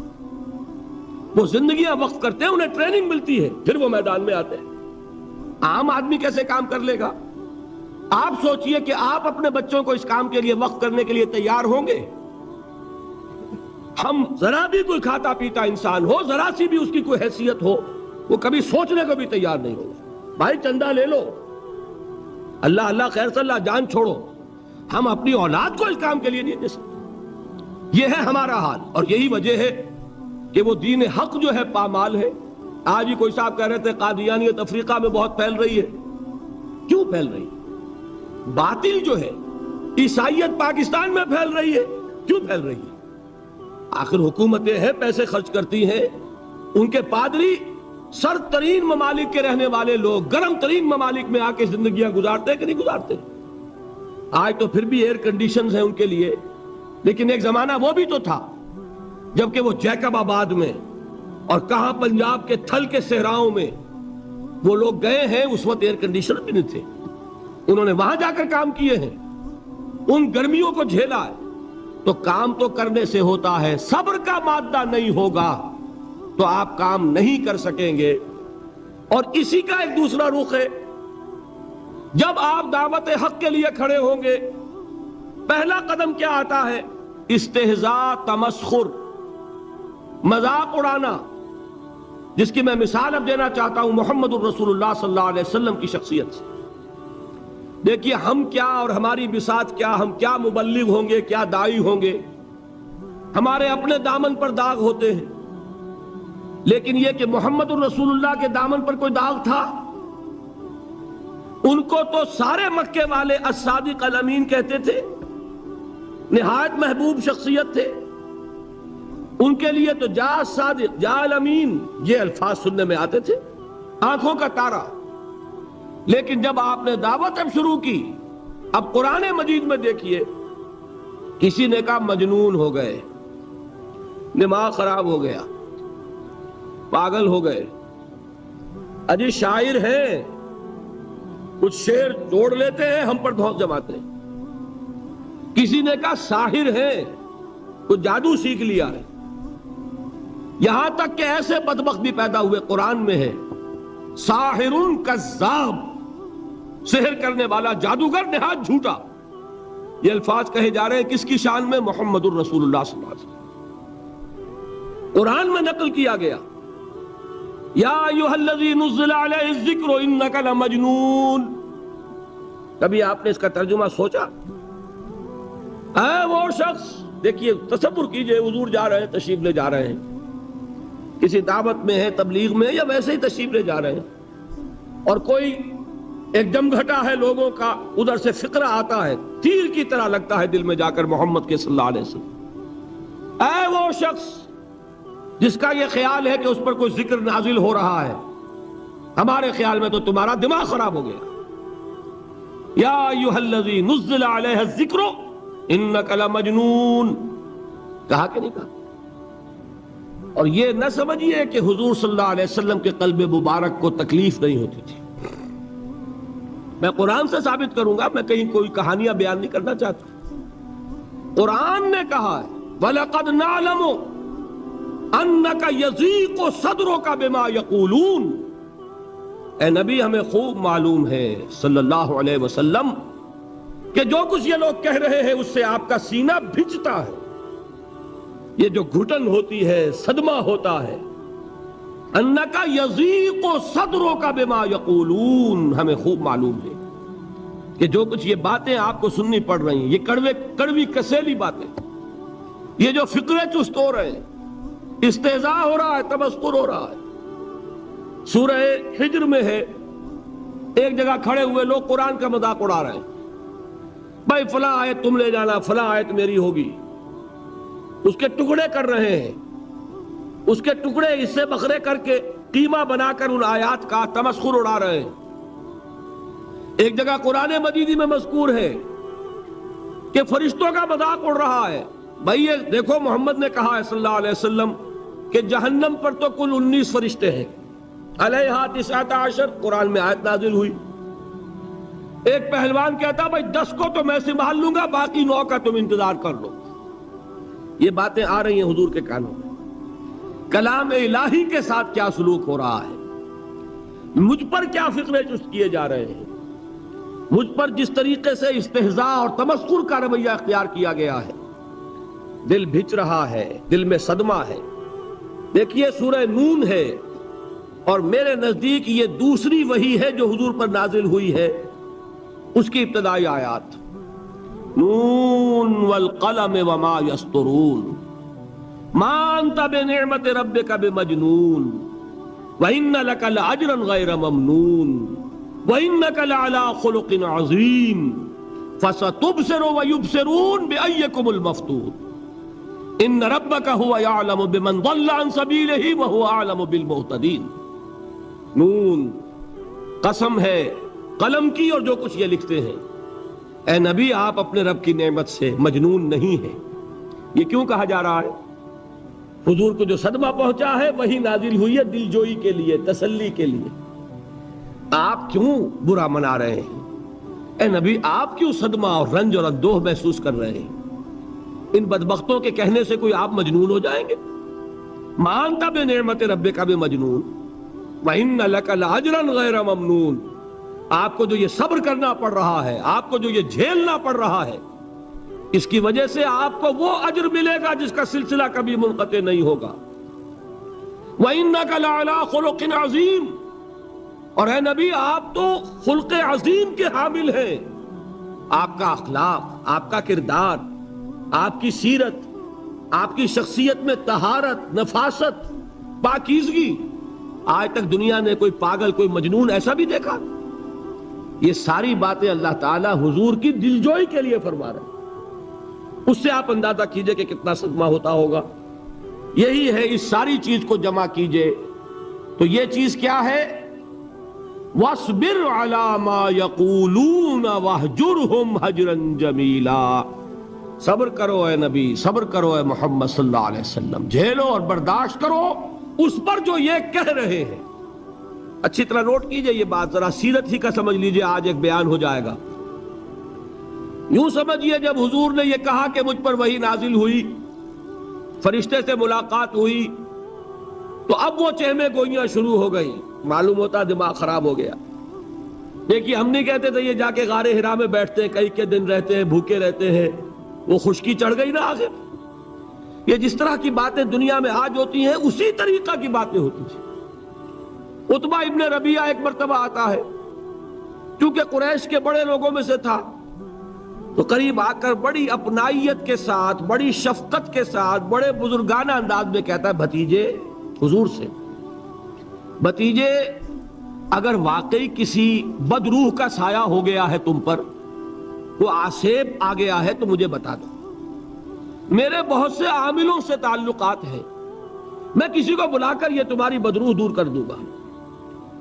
وہ زندگیاں وقف کرتے ہیں، انہیں ٹریننگ ملتی ہے، پھر وہ میدان میں آتے ہیں۔ عام آدمی کیسے کام کر لے گا؟ آپ سوچئے کہ آپ اپنے بچوں کو اس کام کے لیے وقف کرنے کے لیے تیار ہوں گے؟ ہم ذرا بھی کوئی کھاتا پیتا انسان ہو، ذرا سی بھی اس کی کوئی حیثیت ہو، وہ کبھی سوچنے کو بھی تیار نہیں ہوگا۔ بھائی چندہ لے لو، اللہ اللہ خیر صلی اللہ، جان چھوڑو، ہم اپنی اولاد کو اس کام کے لیے نہیں دے سکتے۔ یہ ہے ہمارا حال، اور یہی وجہ ہے کہ وہ دین حق جو ہے پامال ہے۔ آج ہی کوئی صاحب کہہ رہے تھے قادیانیت افریقہ میں بہت پھیل رہی ہے۔ کیوں پھیل رہی ہے؟ باطل جو ہے، عیسائیت پاکستان میں پھیل رہی ہے، کیوں پھیل رہی ہے؟ آخر حکومتیں ہیں، پیسے خرچ کرتی ہیں، ان کے پادری سر ترین ممالک کے رہنے والے لوگ گرم ترین ممالک میں آ کے زندگیاں گزارتے ہیں کہ نہیں گزارتے؟ آج تو پھر بھی ایئر کنڈیشنز ہیں ان کے لیے، لیکن ایک زمانہ وہ بھی تو تھا جبکہ وہ جیکب آباد میں اور کہاں پنجاب کے تھل کے صحراؤں میں وہ لوگ گئے ہیں، اس وقت ایئر کنڈیشن بھی نہیں تھے، انہوں نے وہاں جا کر کام کیے ہیں، ان گرمیوں کو جھیلا ہے۔ تو کام تو کرنے سے ہوتا ہے، صبر کا مادہ نہیں ہوگا تو آپ کام نہیں کر سکیں گے۔ اور اسی کا ایک دوسرا رخ ہے، جب آپ دعوت حق کے لیے کھڑے ہوں گے، پہلا قدم کیا آتا ہے؟ استہزاء، تمسخر، مذاق اڑانا، جس کی میں مثال اب دینا چاہتا ہوں محمد الرسول اللہ صلی اللہ علیہ وسلم کی شخصیت سے۔ دیکھیے ہم کیا اور ہماری بساط کیا، ہم کیا مبلغ ہوں گے، کیا داعی ہوں گے، ہمارے اپنے دامن پر داغ ہوتے ہیں، لیکن یہ کہ محمد الرسول اللہ کے دامن پر کوئی داغ تھا؟ ان کو تو سارے مکے والے الصادق الامین کہتے تھے، نہایت محبوب شخصیت تھے، ان کے لیے تو جا صادق، جا الامین، یہ الفاظ سننے میں آتے تھے، آنکھوں کا تارا۔ لیکن جب آپ نے دعوت اب شروع کی، اب قرآن مجید میں دیکھیے، کسی نے کہا مجنون ہو گئے، دماغ خراب ہو گیا، پاگل ہو گئے، اجی شاعر ہیں، کچھ شعر جوڑ لیتے ہیں، ہم پر دھوک جماتے ہیں۔ کسی نے کہا ساحر ہیں، کچھ جادو سیکھ لیا ہے، یہاں تک کہ ایسے بدبخت بھی پیدا ہوئے، قرآن میں ہے ساحر کذاب، سحر کرنے والا، جادوگر، نہایت جھوٹا۔ یہ الفاظ کہے جا رہے ہیں کس کی شان میں؟ محمد الرسول اللہ صلی اللہ علیہ وسلم۔ قرآن میں نقل کیا گیا، یا ایھا الذی نزل علیہ الذکر انک لمجنون۔ کبھی آپ نے اس کا ترجمہ سوچا؟ اے وہ شخص، دیکھیے تصور کیجئے، حضور جا رہے ہیں، تشریف لے جا رہے ہیں، کسی دعوت میں ہے، تبلیغ میں، یا ویسے ہی تشریف لے جا رہے ہیں، اور کوئی ایک جمگھٹا ہے لوگوں کا، ادھر سے فقرہ آتا ہے، تیر کی طرح لگتا ہے دل میں جا کر محمد کے صلی اللہ علیہ وسلم۔ اے وہ شخص جس کا یہ خیال ہے کہ اس پر کوئی ذکر نازل ہو رہا ہے، ہمارے خیال میں تو تمہارا دماغ خراب ہو گیا، یا ایھا الذی نزل علیہ الذکر انک لمجنون، کہا کہ نہیں کہا؟ اور یہ نہ سمجھیے کہ حضور صلی اللہ علیہ وسلم کے قلب مبارک کو تکلیف نہیں ہوتی تھی. میں قرآن سے ثابت کروں گا، میں کہیں کوئی کہانیاں بیان نہیں کرنا چاہتا. قرآن نے کہا ہے وَلَقَدْ نَعْلَمُ أَنَّكَ يَضِيقُ صَدْرُكَ بِمَا يَقُولُونَ. اے نبی ہمیں خوب معلوم ہے صلی اللہ علیہ وسلم کہ جو کچھ یہ لوگ کہہ رہے ہیں اس سے آپ کا سینہ بھجتا ہے، یہ جو گھٹن ہوتی ہے، صدمہ ہوتا ہے. انکا یضیق صدرک بما یقولون، ہمیں خوب معلوم ہے کہ جو کچھ یہ باتیں آپ کو سننی پڑ رہی ہیں، یہ کڑوی کسیلی باتیں، یہ جو فقرے چست ہو رہے ہیں، استہزاء ہو رہا ہے، تمسخر ہو رہا ہے. سورہ حجر میں ہے، ایک جگہ کھڑے ہوئے لوگ قرآن کا مذاق اڑا رہے ہیں. بھائی فلاں آیت تم لے جانا، فلاں آیت میری ہوگی، اس کے ٹکڑے کر رہے ہیں، اس کے ٹکڑے حصے بکھرے کر کے قیمہ بنا کر ان آیات کا تمسخر اڑا رہے ہیں. ایک جگہ قرآن مجیدی میں مذکور ہے کہ فرشتوں کا مذاق اڑ رہا ہے. بھائی یہ دیکھو محمد نے کہا ہے صلی اللہ علیہ وسلم کہ جہنم پر تو کل 19 فرشتے ہیں، علیہا 19 قرآن میں آیت نازل ہوئی. ایک پہلوان کہتا بھائی 10 کو تو میں سنبھال لوں گا، باقی 9 کا تم انتظار کر لو. یہ باتیں آ رہی ہیں حضور کے کانوں میں. کلام الہی کے ساتھ کیا سلوک ہو رہا ہے، مجھ پر کیا فقرے چست کیے جا رہے ہیں، مجھ پر جس طریقے سے استہزاء اور تمسخر کا رویہ اختیار کیا گیا ہے، دل بھج رہا ہے، دل میں صدمہ ہے. دیکھیے سورہ نون ہے، اور میرے نزدیک یہ دوسری وحی ہے جو حضور پر نازل ہوئی ہے، اس کی ابتدائی آیات. نون والقلم وما یسطرون ما انت بنعمت ربک بمجنون وان لک لاجرا غیر ممنون وانک لعلی خلق عظیم فستبصر ویبصرون بأیکم المفتون ان ربک هو یعلم بمن ضل عن سبیلہ وهو اعلم بالمہتدین. نون قسم ہے قلم کی اور جو کچھ یہ لکھتے ہیں. اے نبی آپ اپنے رب کی نعمت سے مجنون نہیں ہیں. یہ کیوں کہا جا رہا ہے؟ حضور کو جو صدمہ پہنچا ہے وہی نازل ہوئی ہے دل جوئی کے لیے، تسلی کے لیے. آپ کیوں برا منا رہے ہیں؟ اے نبی آپ کیوں صدمہ اور رنج اور اندوہ محسوس کر رہے ہیں؟ ان بدبختوں کے کہنے سے کوئی آپ مجنون ہو جائیں گے؟ ما انت بنعمت ربک بمجنون وَإِنَّ لَكَ لَأَجْرًا غَيْرَ مَمْنُونَ. آپ کو جو یہ صبر کرنا پڑ رہا ہے، آپ کو جو یہ جھیلنا پڑ رہا ہے، اس کی وجہ سے آپ کو وہ اجر ملے گا جس کا سلسلہ کبھی منقطع نہیں ہوگا. وَإِنَّكَ لَعَلَىٰ خُلُقٍ عَظِيمٍ. اور اے نبی آپ تو خلق عظیم کے حامل ہیں. آپ کا اخلاق، آپ کا کردار، آپ کی سیرت، آپ کی شخصیت میں طہارت، نفاست، پاکیزگی، آج تک دنیا نے کوئی پاگل، کوئی مجنون ایسا بھی دیکھا؟ یہ ساری باتیں اللہ تعالی حضور کی دلجوئی کے لیے فرما رہے ہیں. اس سے آپ اندازہ کیجئے کہ کتنا صدمہ ہوتا ہوگا. یہی ہے، اس ساری چیز کو جمع کیجئے تو یہ چیز کیا ہے؟ وَاصْبِرْ عَلَىٰ مَا يَقُولُونَ وَاهْجُرْهُمْ هَجْرًا جَمِيلًا. صبر کرو اے نبی، صبر کرو اے محمد صلی اللہ علیہ وسلم، جھیلو اور برداشت کرو اس پر جو یہ کہہ رہے ہیں. اچھی طرح نوٹ کیجئے یہ بات، ذرا سیرت ہی کا سمجھ لیجئے، آج ایک بیان ہو جائے گا. یوں سمجھیے جب حضور نے یہ کہا کہ مجھ پر وحی نازل ہوئی، فرشتے سے ملاقات ہوئی، تو اب وہ چہمے گوئیاں شروع ہو گئی. معلوم ہوتا دماغ خراب ہو گیا. دیکھیے ہم نہیں کہتے تھے یہ جا کے غار حرا میں بیٹھتے ہیں، کئی کے دن رہتے ہیں، بھوکے رہتے ہیں، وہ خشکی چڑھ گئی نا آخر. یہ جس طرح کی باتیں دنیا میں آج ہوتی ہیں اسی طریقہ کی باتیں ہوتی تھیں. عتبہ ابن ربیعہ ایک مرتبہ آتا ہے، کیونکہ قریش کے بڑے لوگوں میں سے تھا، تو قریب آ کر بڑی اپنائیت کے ساتھ، بڑی شفقت کے ساتھ، بڑے بزرگانہ انداز میں کہتا ہے بھتیجے، حضور سے، بھتیجے اگر واقعی کسی بدروح کا سایہ ہو گیا ہے تم پر، وہ آسیب آ گیا ہے تو مجھے بتا دو. میرے بہت سے عاملوں سے تعلقات ہیں، میں کسی کو بلا کر یہ تمہاری بدروح دور کر دوں گا.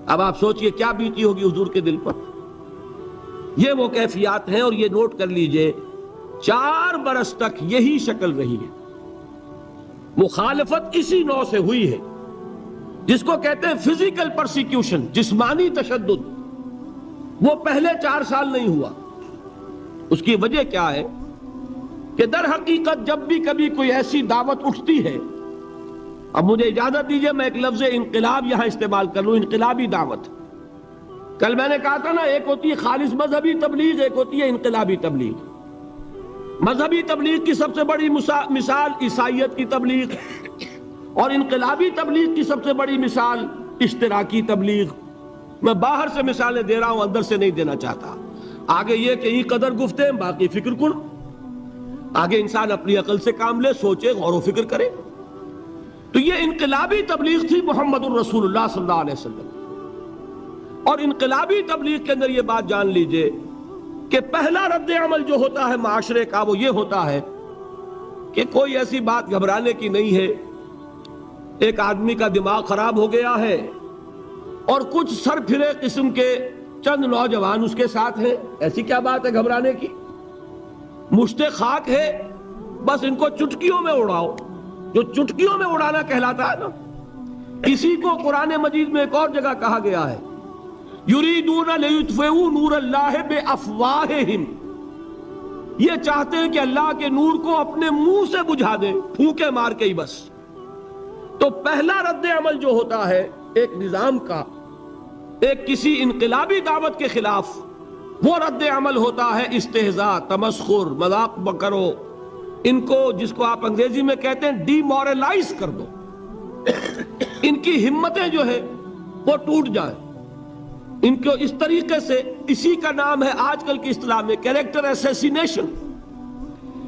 اب آپ سوچئے کیا بیتی ہوگی حضور کے دل پر. یہ وہ کیفیات ہیں، اور یہ نوٹ کر لیجئے 4 برس تک یہی شکل رہی ہے۔ مخالفت اسی نوع سے ہوئی ہے جس کو کہتے ہیں فزیکل پرسیکیوشن، جسمانی تشدد، وہ پہلے 4 سال نہیں ہوا۔ اس کی وجہ کیا ہے کہ در حقیقت جب بھی کبھی کوئی ایسی دعوت اٹھتی ہے، اب مجھے اجازت دیجئے میں ایک لفظ انقلاب یہاں استعمال کر لوں، انقلابی دعوت۔ کل میں نے کہا تھا نا، ایک ہوتی ہے خالص مذہبی تبلیغ، ایک ہوتی ہے انقلابی تبلیغ۔ مذہبی تبلیغ کی سب سے بڑی مثال عیسائیت کی تبلیغ، اور انقلابی تبلیغ کی سب سے بڑی مثال اشتراکی تبلیغ۔ میں باہر سے مثالیں دے رہا ہوں، اندر سے نہیں دینا چاہتا۔ آگے یہ کہ یہ قدر گفتیں باقی فکر کن، آگے انسان اپنی عقل سے کام لے، سوچے، غور و فکر کرے۔ تو یہ انقلابی تبلیغ تھی محمد الرسول اللہ صلی اللہ علیہ وسلم۔ اور انقلابی تبلیغ کے اندر یہ بات جان لیجئے کہ پہلا رد عمل جو ہوتا ہے معاشرے کا وہ یہ ہوتا ہے کہ کوئی ایسی بات گھبرانے کی نہیں ہے، ایک آدمی کا دماغ خراب ہو گیا ہے اور کچھ سر پھرے قسم کے چند نوجوان اس کے ساتھ ہیں، ایسی کیا بات ہے گھبرانے کی؟ مشت خاک ہے، بس ان کو چٹکیوں میں اڑاؤ، جو چٹکیوں میں اڑانا کہلاتا ہے نا۔ اسی کو قرآن مجید میں ایک اور جگہ کہا گیا ہے، یریدون لیطفئوا نور اللہ بافواہہم، یہ چاہتے ہیں کہ اللہ کے نور کو اپنے منہ سے بجھا دیں، پھونکے مار کے ہی بس۔ تو پہلا رد عمل جو ہوتا ہے ایک نظام کا، ایک کسی انقلابی دعوت کے خلاف، وہ رد عمل ہوتا ہے استہزاء، تمسخر، مذاق کرو، ان کو جس کو آپ انگریزی میں کہتے ہیں ڈی مورلائز کر دو، ان کی ہمتیں جو ہے وہ ٹوٹ جائیں، ان کو اس طریقے سے، اسی کا نام ہے آج کل کی اصطلاح میں کیریکٹر اسیسینیشن،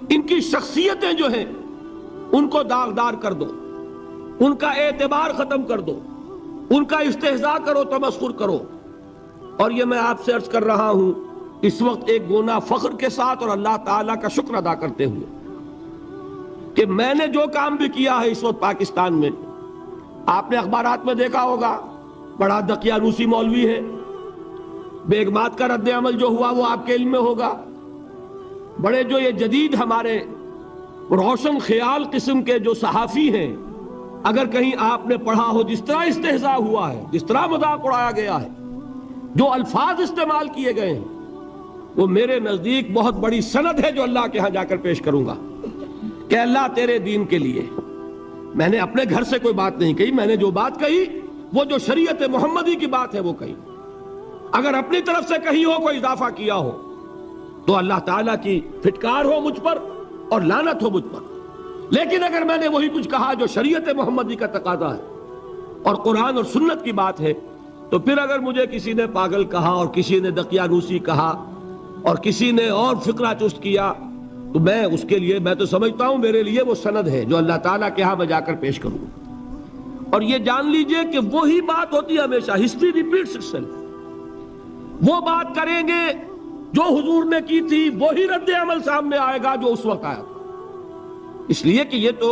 ان کی شخصیتیں جو ہیں ان کو داغدار کر دو، ان کا اعتبار ختم کر دو، ان کا استہزاء کرو، تمسخر کرو۔ اور یہ میں آپ سے عرض کر رہا ہوں اس وقت ایک گونا فخر کے ساتھ اور اللہ تعالیٰ کا شکر ادا کرتے ہوئے کہ میں نے جو کام بھی کیا ہے اس وقت پاکستان میں، آپ نے اخبارات میں دیکھا ہوگا، بڑا دقیانوسی مولوی ہے، بیگمات کا رد عمل جو ہوا وہ آپ کے علم میں ہوگا، بڑے جو یہ جدید ہمارے روشن خیال قسم کے جو صحافی ہیں، اگر کہیں آپ نے پڑھا ہو جس طرح استہزاء ہوا ہے، جس طرح مذاق اڑایا گیا ہے، جو الفاظ استعمال کیے گئے ہیں، وہ میرے نزدیک بہت بڑی سند ہے جو اللہ کے ہاں جا کر پیش کروں گا کہ اللہ تیرے دین کے لیے۔ میں نے اپنے گھر سے کوئی بات نہیں کہی، میں نے جو بات کہی وہ جو شریعت محمدی کی بات ہے وہ کہی۔ اگر اپنی طرف سے کہیں ہو، کوئی اضافہ کیا ہو، تو اللہ تعالیٰ کی پھٹکار ہو مجھ پر اور لعنت ہو مجھ پر۔ لیکن اگر میں نے وہی کچھ کہا جو شریعت محمدی کا تقاضا ہے اور قرآن اور سنت کی بات ہے، تو پھر اگر مجھے کسی نے پاگل کہا اور کسی نے دقیانوسی کہا اور کسی نے اور فقرہ چست کیا، تو میں اس کے لیے، میں تو سمجھتا ہوں میرے لیے وہ سند ہے جو اللہ تعالیٰ کے ہاں میں جا کر پیش کروں۔ اور یہ جان لیجئے کہ وہی بات ہوتی ہے ہمیشہ، ہسٹری ریپیٹس اٹسیلف۔ وہ بات کریں گے جو حضور نے کی تھی، وہی رد عمل سامنے آئے گا جو اس وقت آیا تھا۔ اس لیے کہ یہ تو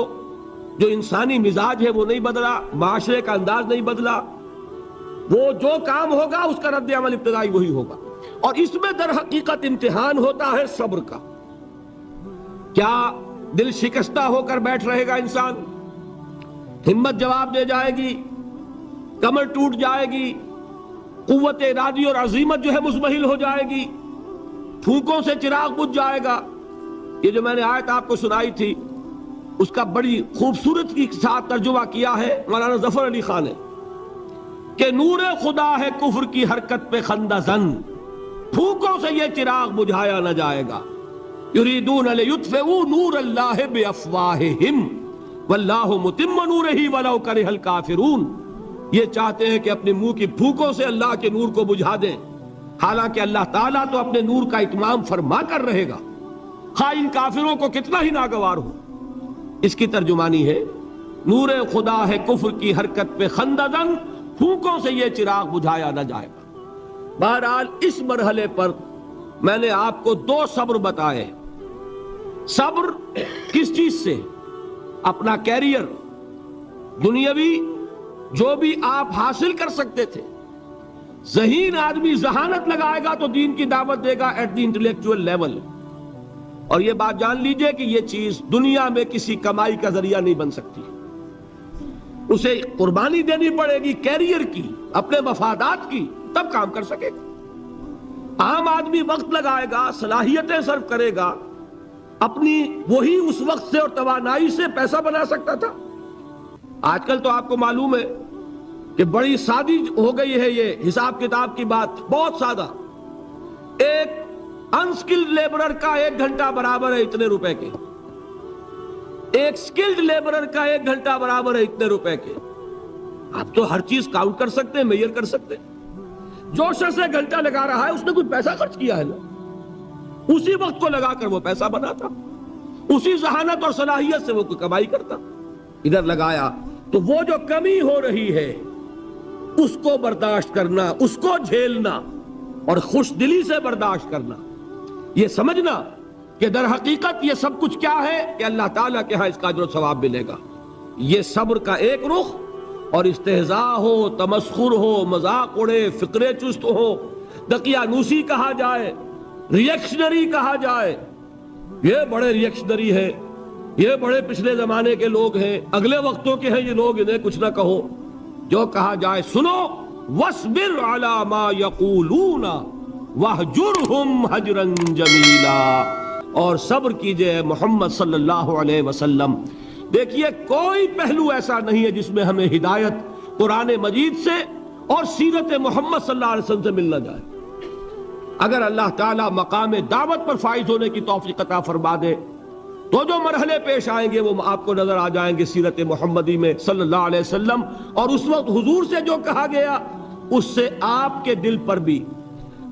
جو انسانی مزاج ہے وہ نہیں بدلا، معاشرے کا انداز نہیں بدلا، وہ جو کام ہوگا اس کا رد عمل ابتدائی وہی ہوگا۔ اور اس میں در حقیقت امتحان ہوتا ہے صبر کا۔ کیا دل شکستہ ہو کر بیٹھ رہے گا انسان؟ ہمت جواب دے جائے گی، کمر ٹوٹ جائے گی، قوت ارادی اور عزیمت جو ہے مزمحل ہو جائے گی، پھونکوں سے چراغ بجھ جائے گا۔ یہ جو میں نے آیت آپ کو سنائی تھی، اس کا بڑی خوبصورت کے ساتھ ترجمہ کیا ہے مولانا ظفر علی خان نے کہ نور خدا ہے کفر کی حرکت پہ خندہ زن، پھونکوں سے یہ چراغ بجھایا نہ جائے گا۔ یریدون لیطفئوا نور اللہ بافواہہم واللہ متم نورہ ولو کرہ الکافرون، یہ چاہتے ہیں کہ اپنے منہ کی پھونکوں سے اللہ کے نور کو بجھا دیں، حالانکہ اللہ تعالیٰ تو اپنے نور کا اتمام فرما کر رہے گا، خواہ ان کافروں کو کتنا ہی ناگوار ہو۔ اس کی ترجمانی ہے نور خدا ہے کفر کی حرکت پہ خندہ زن، پھونکوں سے یہ چراغ بجھایا نہ جائے گا۔ بہرحال اس مرحلے پر میں نے آپ کو 2 صبر بتائے۔ صبر کس چیز سے؟ اپنا کیریئر دنیاوی جو بھی آپ حاصل کر سکتے تھے، ذہین آدمی ذہانت لگائے گا تو دین کی دعوت دے گا ایٹ دی انٹلیکچوئل لیول. اور یہ بات جان لیجئے کہ یہ چیز دنیا میں کسی کمائی کا ذریعہ نہیں بن سکتی. اسے قربانی دینی پڑے گی کیریئر کی، اپنے مفادات کی، تب کام کر سکے گا. عام آدمی وقت لگائے گا، صلاحیتیں صرف کرے گا، اپنی وہی اس وقت سے اور توانائی سے پیسہ بنا سکتا تھا. آج کل تو آپ کو معلوم ہے کہ بڑی سادی ہو گئی ہے یہ حساب کتاب کی بات، بہت سادہ. ایک انسکلڈ لیبرر کا 1 گھنٹہ برابر ہے اتنے روپے کے، ایک سکلڈ لیبرر کا 1 گھنٹہ برابر ہے اتنے روپے کے. آپ تو ہر چیز کاؤنٹ کر سکتے ہیں، میئر کر سکتے ہیں. جو شخص 1 گھنٹہ لگا رہا ہے اس نے کوئی پیسہ خرچ کیا ہے نا، اسی وقت کو لگا کر وہ پیسہ بناتا، اسی ذہانت اور صلاحیت سے وہ کوئی کمائی کرتا. ادھر لگایا تو وہ جو کمی ہو رہی ہے اس کو برداشت کرنا، اس کو جھیلنا اور خوش دلی سے برداشت کرنا، یہ سمجھنا کہ در حقیقت یہ سب کچھ کیا ہے کہ اللہ تعالیٰ کے ہاں اس کا اجر و ثواب ملے گا. یہ صبر کا ایک رخ، اور استہزاء ہو، تمسخر ہو، مذاق اڑے، فقرے چست ہو، دقیانوسی کہا جائے، ریئیکشنری کہا جائے، یہ بڑے ریئیکشنری ہیں، یہ بڑے پچھلے زمانے کے لوگ ہیں، اگلے وقتوں کے ہیں یہ لوگ، انہیں کچھ نہ کہو. جو کہا جائے سنو. وَاصْبِرْ عَلَى مَا يَقُولُونَ وَاهْجُرْهُمْ هَجْرًا جَمِيلًا. اور صبر کیجئے محمد صلی اللہ علیہ وسلم. دیکھیے کوئی پہلو ایسا نہیں ہے جس میں ہمیں ہدایت قرآن مجید سے اور سیرت محمد صلی اللہ علیہ وسلم سے مل نہ جائے. اگر اللہ تعالیٰ مقام دعوت پر فائز ہونے کی توفیق عطا فرما دے تو جو مرحلے پیش آئیں گے وہ آپ کو نظر آ جائیں گے سیرت محمدی میں صلی اللہ علیہ وسلم. اور اس وقت حضور سے جو کہا گیا اس سے آپ کے دل پر بھی،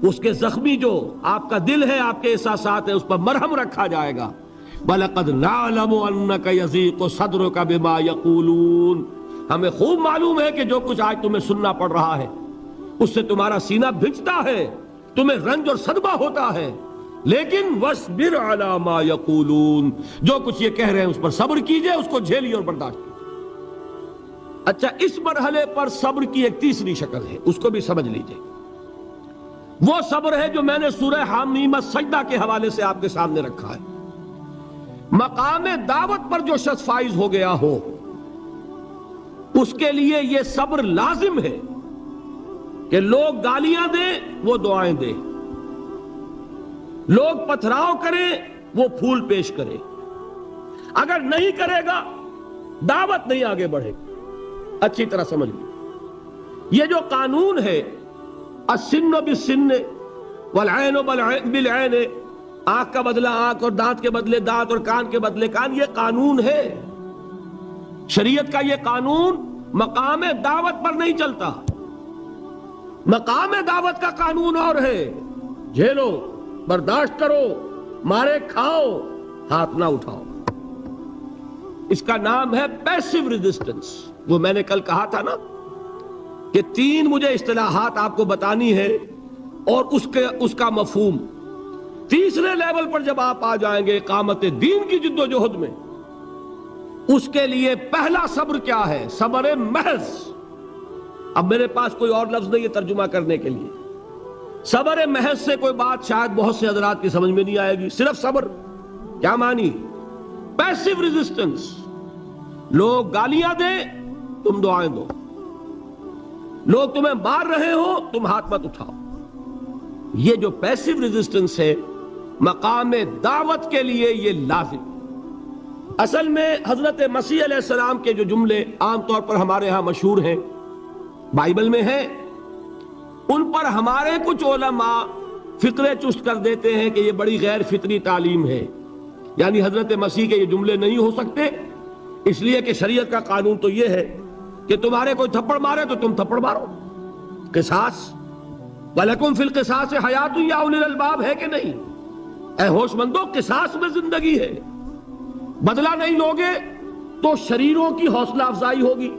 اس کے زخمی جو آپ کا دل ہے، آپ کے احساسات ہیں، اس پر مرہم رکھا جائے گا. وَلَقَدْ نَعْلَمُ أَنَّكَ يَضِيقُ صَدْرُكَ بِمَا يَقُولُونَ. ہمیں خوب معلوم ہے کہ جو کچھ آج تمہیں سننا پڑ رہا ہے اس سے تمہارا سینہ بھجتا ہے، تمہیں رنج اور صدمہ ہوتا ہے. لیکن وَاصْبِرْ عَلَى مَا يَقُولُونَ، جو کچھ یہ کہہ رہے ہیں اس پر صبر کیجئے، اس کو جھیلیے اور برداشت کیجئے. اچھا، اس مرحلے پر صبر کی ایک تیسری شکل ہے، اس کو بھی سمجھ لیجئے. وہ صبر ہے جو میں نے سورہ حامیم السجدہ کے حوالے سے آپ کے سامنے رکھا ہے. مقام دعوت پر جو شخص فائز ہو گیا ہو اس کے لیے یہ صبر لازم ہے کہ لوگ گالیاں دیں وہ دعائیں دیں، لوگ پتھراؤ کریں وہ پھول پیش کرے. اگر نہیں کرے گا دعوت نہیں آگے بڑھے گی. اچھی طرح سمجھ لیں، یہ جو قانون ہے السن بالسن والعین بالعین، آنکھ کا بدلہ آنکھ اور دانت کے بدلے دانت اور کان کے بدلے کان، یہ قانون ہے شریعت کا. یہ قانون مقام دعوت پر نہیں چلتا. مقام دعوت کا قانون اور ہے، جھیلو، برداشت کرو، مارے کھاؤ، ہاتھ نہ اٹھاؤ. اس کا نام ہے پیسیو ریزسٹنس. وہ میں نے کل کہا تھا نا کہ 3 مجھے اصطلاحات آپ کو بتانی ہے اور اس کا مفہوم. تیسرے لیول پر جب آپ آ جائیں گے اقامت دین کی جد و جہد میں، اس کے لیے پہلا صبر کیا ہے؟ صبر محض. اب میرے پاس کوئی اور لفظ نہیں ہے ترجمہ کرنے کے لیے. صبر محض سے کوئی بات شاید بہت سے حضرات کی سمجھ میں نہیں آئے گی. صرف صبر کیا معنی؟ Passive resistance. لوگ گالیاں دیں تم دعائیں دو، لوگ تمہیں مار رہے ہو تم ہاتھ مت اٹھاؤ. یہ جو پیسیو ریزسٹنس ہے مقام دعوت کے لیے یہ لازم. اصل میں حضرت مسیح علیہ السلام کے جو جملے عام طور پر ہمارے ہاں مشہور ہیں، بائبل میں ہیں، ان پر ہمارے کچھ علماء فقرے چست کر دیتے ہیں کہ یہ بڑی غیر فطری تعلیم ہے، یعنی حضرت مسیح کے یہ جملے نہیں ہو سکتے، اس لیے کہ شریعت کا قانون تو یہ ہے کہ تمہارے کوئی تھپڑ مارے تو تم تھپڑ مارو. قصاص، وَلَكُمْ فِي الْقِصَاصِ حَيَاتٌ يَا أُولِي الْأَلْبَابِ ہے کہ نہیں؟ اے ہوش مندو، قصاص میں زندگی ہے. بدلہ نہیں لوگے تو شریروں کی حوصلہ افزائی ہوگی.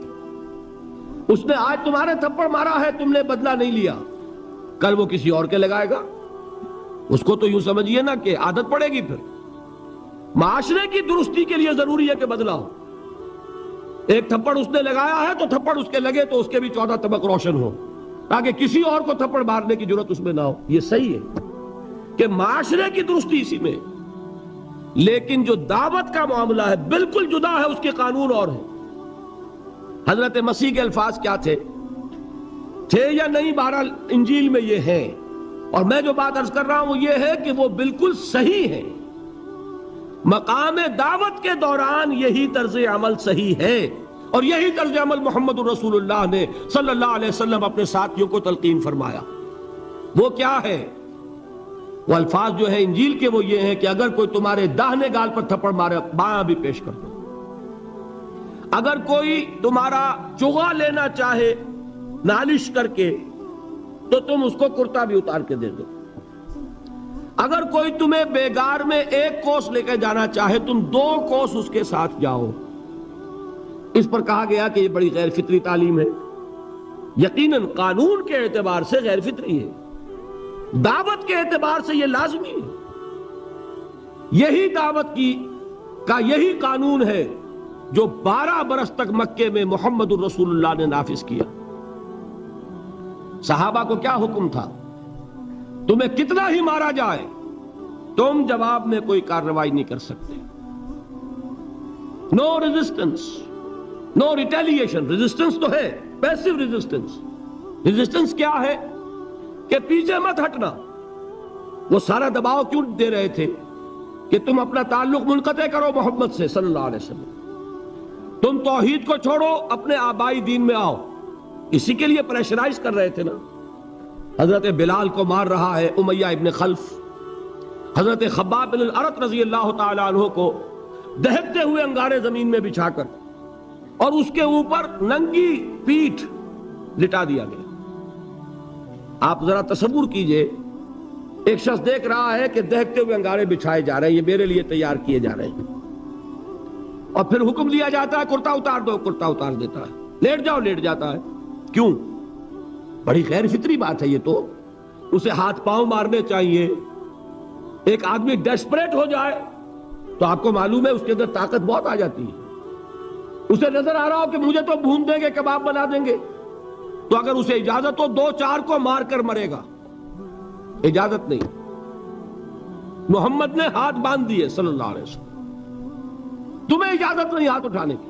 اس نے آج تمہارے تھپڑ مارا ہے، تم نے بدلہ نہیں لیا، کل وہ کسی اور کے لگائے گا. اس کو تو یوں سمجھیے نا کہ عادت پڑے گی. پھر معاشرے کی درستی کے لیے ضروری ہے کہ بدلہ ہو. ایک تھپڑ اس نے لگایا ہے تو تھپڑ اس کے لگے تو اس کے بھی 14 طبق روشن ہو. تاکہ کسی اور کو تھپڑ مارنے کی ضرورت اس میں نہ ہو. یہ صحیح ہے کہ معاشرے کی درستی اسی میں، لیکن جو دعوت کا معاملہ ہے بالکل جدا ہے، اس کے قانون اور ہیں. حضرت مسیح کے الفاظ کیا تھے یا نہیں، بہرحال انجیل میں یہ ہے، اور میں جو بات عرض کر رہا ہوں یہ ہے کہ وہ بالکل صحیح ہے. مقام دعوت کے دوران یہی طرز عمل صحیح ہے، اور یہی طرز عمل محمد الرسول اللہ نے صلی اللہ علیہ وسلم اپنے ساتھیوں کو تلقین فرمایا. وہ کیا ہے؟ وہ الفاظ جو ہے انجیل کے وہ یہ ہیں کہ اگر کوئی تمہارے داہنے گال پر تھپڑ مارے بایاں بھی پیش کر دو. اگر کوئی تمہارا چغا لینا چاہے نالش کر کے تو تم اس کو کرتا بھی اتار کے دے دو. اگر کوئی تمہیں بیگار میں 1 کوس لے کے جانا چاہے تم 2 کوس اس کے ساتھ جاؤ. اس پر کہا گیا کہ یہ بڑی غیر فطری تعلیم ہے. یقیناً قانون کے اعتبار سے غیر فطری ہے، دعوت کے اعتبار سے یہ لازمی ہے. یہی دعوت کا یہی قانون ہے جو 12 برس تک مکے میں محمد الرسول اللہ نے نافذ کیا. صحابہ کو کیا حکم تھا؟ تمہیں کتنا ہی مارا جائے تم جواب میں کوئی کارروائی نہیں کر سکتے. نو ریزسٹنس، نو ریٹیلیشن. ریزسٹنس تو ہے، پیسو ریزسٹنس. ریزسٹنس کیا ہے؟ کہ پیچھے مت ہٹنا. وہ سارا دباؤ کیوں دے رہے تھے کہ تم اپنا تعلق منقطع کرو محمد سے صلی اللہ علیہ وسلم، تم توحید کو چھوڑو، اپنے آبائی دین میں آؤ. اسی کے لیے پریشرائز کر رہے تھے نا. حضرت بلال کو مار رہا ہے امیہ ابن خلف، حضرت خباب بن الارت رضی اللہ تعالی عنہ کو دہکتے ہوئے انگارے زمین میں بچھا کر اور اس کے اوپر ننگی پیٹھ لٹا دیا گیا. آپ ذرا تصور کیجئے، ایک شخص دیکھ رہا ہے کہ دہکتے ہوئے انگارے بچھائے جا رہے ہیں، یہ میرے لیے تیار کیے جا رہے ہیں، اور پھر حکم دیا جاتا ہے کرتا اتار دو، کرتا اتار دیتا ہے. لیٹ جاؤ، لیٹ جاتا ہے. کیوں؟ بڑی غیر فطری بات ہے یہ تو. اسے ہاتھ پاؤں مارنے چاہیے. ایک آدمی ڈیسپریٹ ہو جائے تو آپ کو معلوم ہے اس کے اندر طاقت بہت آ جاتی ہے. اسے نظر آ رہا ہو کہ مجھے تو بھون دیں گے، کباب بنا دیں گے، تو اگر اسے اجازت ہو 2-4 کو مار کر مرے گا. اجازت نہیں. محمد نے ہاتھ باندھ دیے صلی اللہ علیہ وسلم، تمہیں اجازت نہیں ہاتھ اٹھانے کی.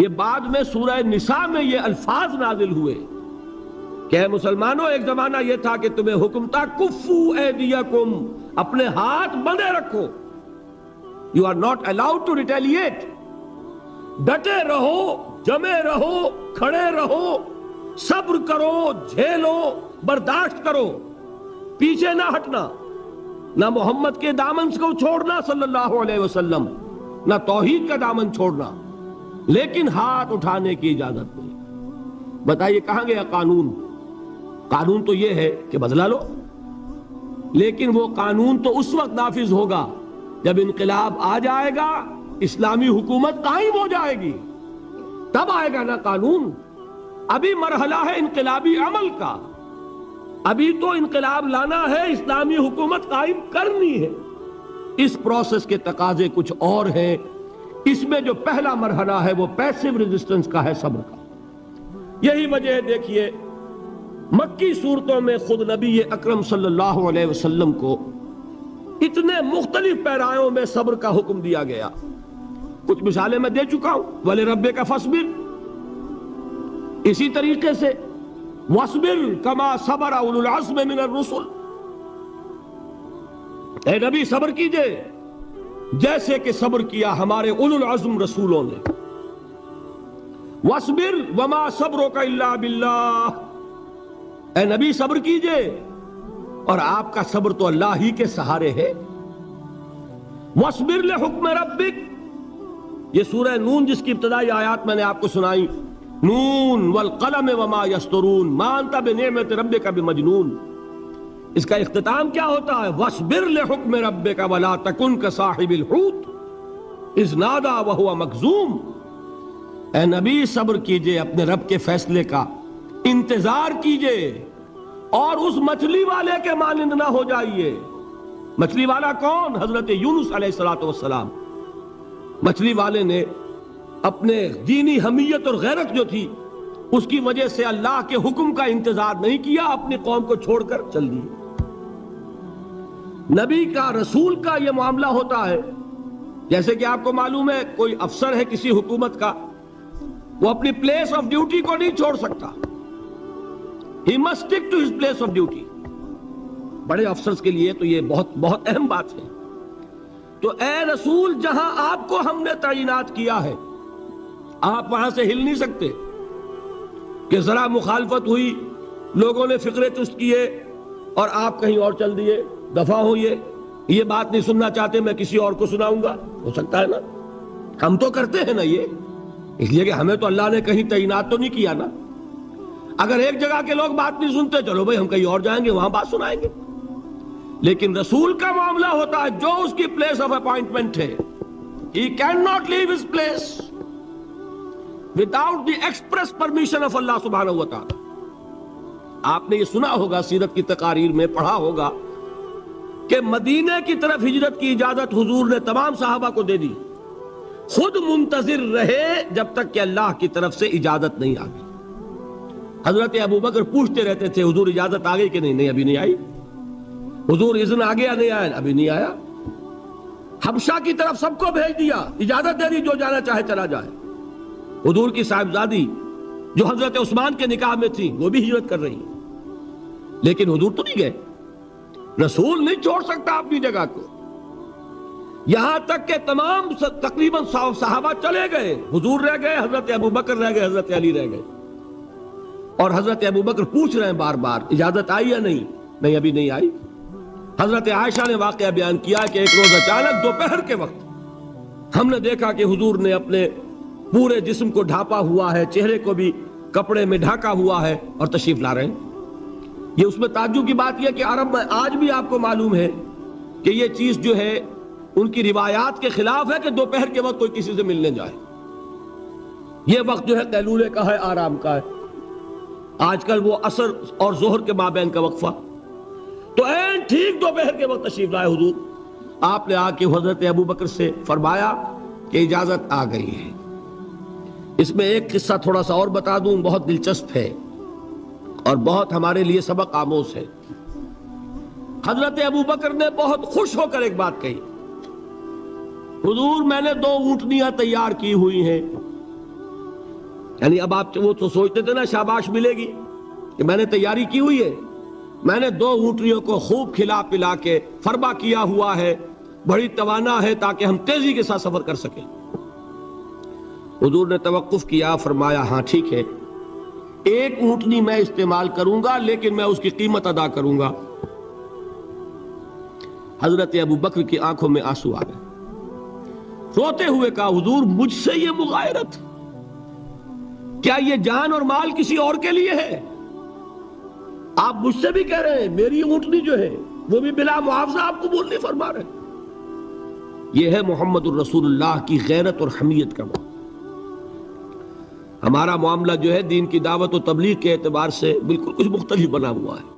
یہ بعد میں سورہ نساء میں یہ الفاظ نازل ہوئے کہ اے مسلمانوں، ایک زمانہ یہ تھا کہ تمہیں حکم تھا کفو ایدیکم، اپنے ہاتھ بندھے رکھو. You are not allowed to retaliate. ڈٹے رہو، جمے رہو، کھڑے رہو، صبر کرو، جھیلو، برداشت کرو، پیچھے نہ ہٹنا. نہ محمد کے دامن کو چھوڑنا صلی اللہ علیہ وسلم، نہ توحید کا دامن چھوڑنا، لیکن ہاتھ اٹھانے کی اجازت نہیں. بتائیے کہاں گیا قانون؟ قانون تو یہ ہے کہ بدلا لو، لیکن وہ قانون تو اس وقت نافذ ہوگا جب انقلاب آ جائے گا، اسلامی حکومت قائم ہو جائے گی، تب آئے گا نا قانون. ابھی مرحلہ ہے انقلابی عمل کا، ابھی تو انقلاب لانا ہے، اسلامی حکومت قائم کرنی ہے. اس پروسیس کے تقاضے کچھ اور ہیں. اس میں جو پہلا مرحلہ ہے وہ پیسو ریزسٹنس کا ہے، صبر کا. یہی وجہ ہے دیکھیے مکی صورتوں میں خود نبی اکرم صلی اللہ علیہ وسلم کو اتنے مختلف پیرایوں میں صبر کا حکم دیا گیا. کچھ مثالیں میں دے چکا ہوں. وَلِرَبِّكَ فَاصْبِرْ، اسی طریقے سے وَاصْبِرْ كَمَا صَبَرَ أُولُو الْعَزْمِ مِنَ الرُّسُلِ، اے نبی صبر کیجئے جیسے کہ صبر کیا ہمارے اولو العزم رسولوں نے. وَاصْبِرْ وَمَا صَبْرُكَ إِلَّا بِاللَّهِ، اے نبی صبر کیجئے اور آپ کا صبر تو اللہ ہی کے سہارے ہے. وَاصْبِرْ لِحُكْمِ رَبِّكَ، یہ سورہ نون جس کی ابتدائی آیات میں نے آپ کو سنائی، نون والقلم وما یسطرون ما انت بنعمت ربک بمجنون، اس کا اختتام کیا ہوتا ہے؟ وَاصْبِرْ لِحُكْمِ رَبِّكَ وَلَا تَكُنْ كَصَاحِبِ الْحُوتِ إِذْ نَادَىٰ وَهُوَ مَكْظُومٌ، اے نبی صبر کیجئے اپنے رب کے فیصلے کا، انتظار کیجئے اور اس مچھلی والے کے مانند نہ ہو جائیے. مچھلی والا کون؟ حضرت یونس علیہ السلام. مچھلی والے نے اپنے دینی حمیت اور غیرت جو تھی اس کی وجہ سے اللہ کے حکم کا انتظار نہیں کیا، اپنی قوم کو چھوڑ کر چل دیے۔ نبی کا، رسول کا یہ معاملہ ہوتا ہے، جیسے کہ آپ کو معلوم ہے کوئی افسر ہے کسی حکومت کا، وہ اپنی پلیس آف ڈیوٹی کو نہیں چھوڑ سکتا، he must stick to his place of duty. بڑے افسرز کے لیے تو یہ بہت بہت اہم بات ہے۔ تو اے رسول، جہاں آپ کو ہم نے تعینات کیا ہے آپ وہاں سے ہل نہیں سکتے کہ ذرا مخالفت ہوئی، لوگوں نے فقرے چست کیے اور آپ کہیں اور چل دیے، دفع ہوئیے، یہ بات نہیں سننا چاہتے، میں کسی اور کو سناؤں گا۔ ہو سکتا ہے نا، ہم تو کرتے ہیں نا یہ، اس لیے کہ ہمیں تو اللہ نے کہیں تعینات تو نہیں کیا نا۔ اگر ایک جگہ کے لوگ بات نہیں سنتے، چلو بھائی ہم کہیں اور جائیں گے، وہاں بات سنائیں گے۔ لیکن رسول کا معاملہ ہوتا ہے جو اس کی پلیس آف اپوائنٹمنٹ ہے، he cannot leave his place without the express permission of Allah سبحانہ و تعالی۔ آپ نے یہ سنا ہوگا، سیرت کی تقاریر میں پڑھا ہوگا کہ مدینے کی طرف ہجرت کی اجازت حضور نے تمام صحابہ کو دے دی، خود منتظر رہے جب تک کہ اللہ کی طرف سے اجازت نہیں آ گئی۔ حضرت ابوبکر پوچھتے رہتے تھے حضور اجازت آ گئی کہ نہیں؟ نہیں ابھی نہیں آئی۔ حضور اذن آ گیا؟ نہیں آیا، ابھی نہیں آیا۔ حبشہ کی طرف سب کو بھیج دیا، اجازت دے دی جو جانا چاہے چلا جائے۔ حضور کی صاحبزادی جو حضرت عثمان کے نکاح میں تھی وہ بھی ہجرت کر رہی، لیکن حضور تو نہیں گئے۔ رسول نہیں چھوڑ سکتا اپنی جگہ کو، یہاں تک کہ تمام تقریباً صحابہ چلے گئے، حضور رہ گئے، حضرت ابوبکر رہ گئے، حضرت علی رہ گئے، اور حضرت ابوبکر پوچھ رہے ہیں بار بار اجازت آئی یا نہیں؟ نہیں ابھی نہیں آئی۔ حضرت عائشہ نے واقعہ بیان کیا کہ ایک روز اچانک دوپہر کے وقت ہم نے دیکھا کہ حضور نے اپنے پورے جسم کو ڈھانپا ہوا ہے، چہرے کو بھی کپڑے میں ڈھانکا ہوا ہے اور تشریف لا رہے ہیں۔ یہ اس میں تعجب کی بات یہ کہ عرب میں آج بھی آپ کو معلوم ہے کہ یہ چیز جو ہے ان کی روایات کے خلاف ہے کہ دوپہر کے وقت کوئی کسی سے ملنے جائے۔ یہ وقت جو ہے قیلولے کا ہے، آرام کا ہے۔ آج کل وہ عصر اور ظہر کے مابین کا وقفہ، تو این ٹھیک دوپہر کے وقت تشریف لائے حضور۔ آپ نے آ کے حضرت ابوبکر سے فرمایا کہ اجازت آ گئی ہے۔ اس میں ایک قصہ تھوڑا سا اور بتا دوں، بہت دلچسپ ہے اور بہت ہمارے لیے سبق آموز ہے۔ حضرت ابوبکر نے بہت خوش ہو کر ایک بات کہی، حضور میں نے 2 اونٹنیاں تیار کی ہوئی ہیں۔ یعنی اب آپ وہ تو سوچتے تھے نا شاباش ملے گی کہ میں نے تیاری کی ہوئی ہے، میں نے 2 اونٹنیوں کو خوب کھلا پلا کے فربا کیا ہوا ہے، بڑی توانا ہے تاکہ ہم تیزی کے ساتھ سفر کر سکیں۔ حضور نے توقف کیا، فرمایا ہاں ٹھیک ہے، 1 اونٹنی میں استعمال کروں گا لیکن میں اس کی قیمت ادا کروں گا۔ حضرت ابوبکر کی آنکھوں میں آنسو آ گئے، روتے ہوئے کہا حضور مجھ سے یہ مغایرت، کیا یہ جان اور مال کسی اور کے لیے ہے؟ آپ مجھ سے بھی کہہ رہے ہیں میری اونٹنی جو ہے وہ بھی بلا معاوضہ آپ قبول نہیں فرما رہے۔ یہ ہے محمد الرسول اللہ کی غیرت اور حمیت کا معاملہ۔ ہمارا معاملہ جو ہے دین کی دعوت و تبلیغ کے اعتبار سے بالکل کچھ مختلف بنا ہوا ہے۔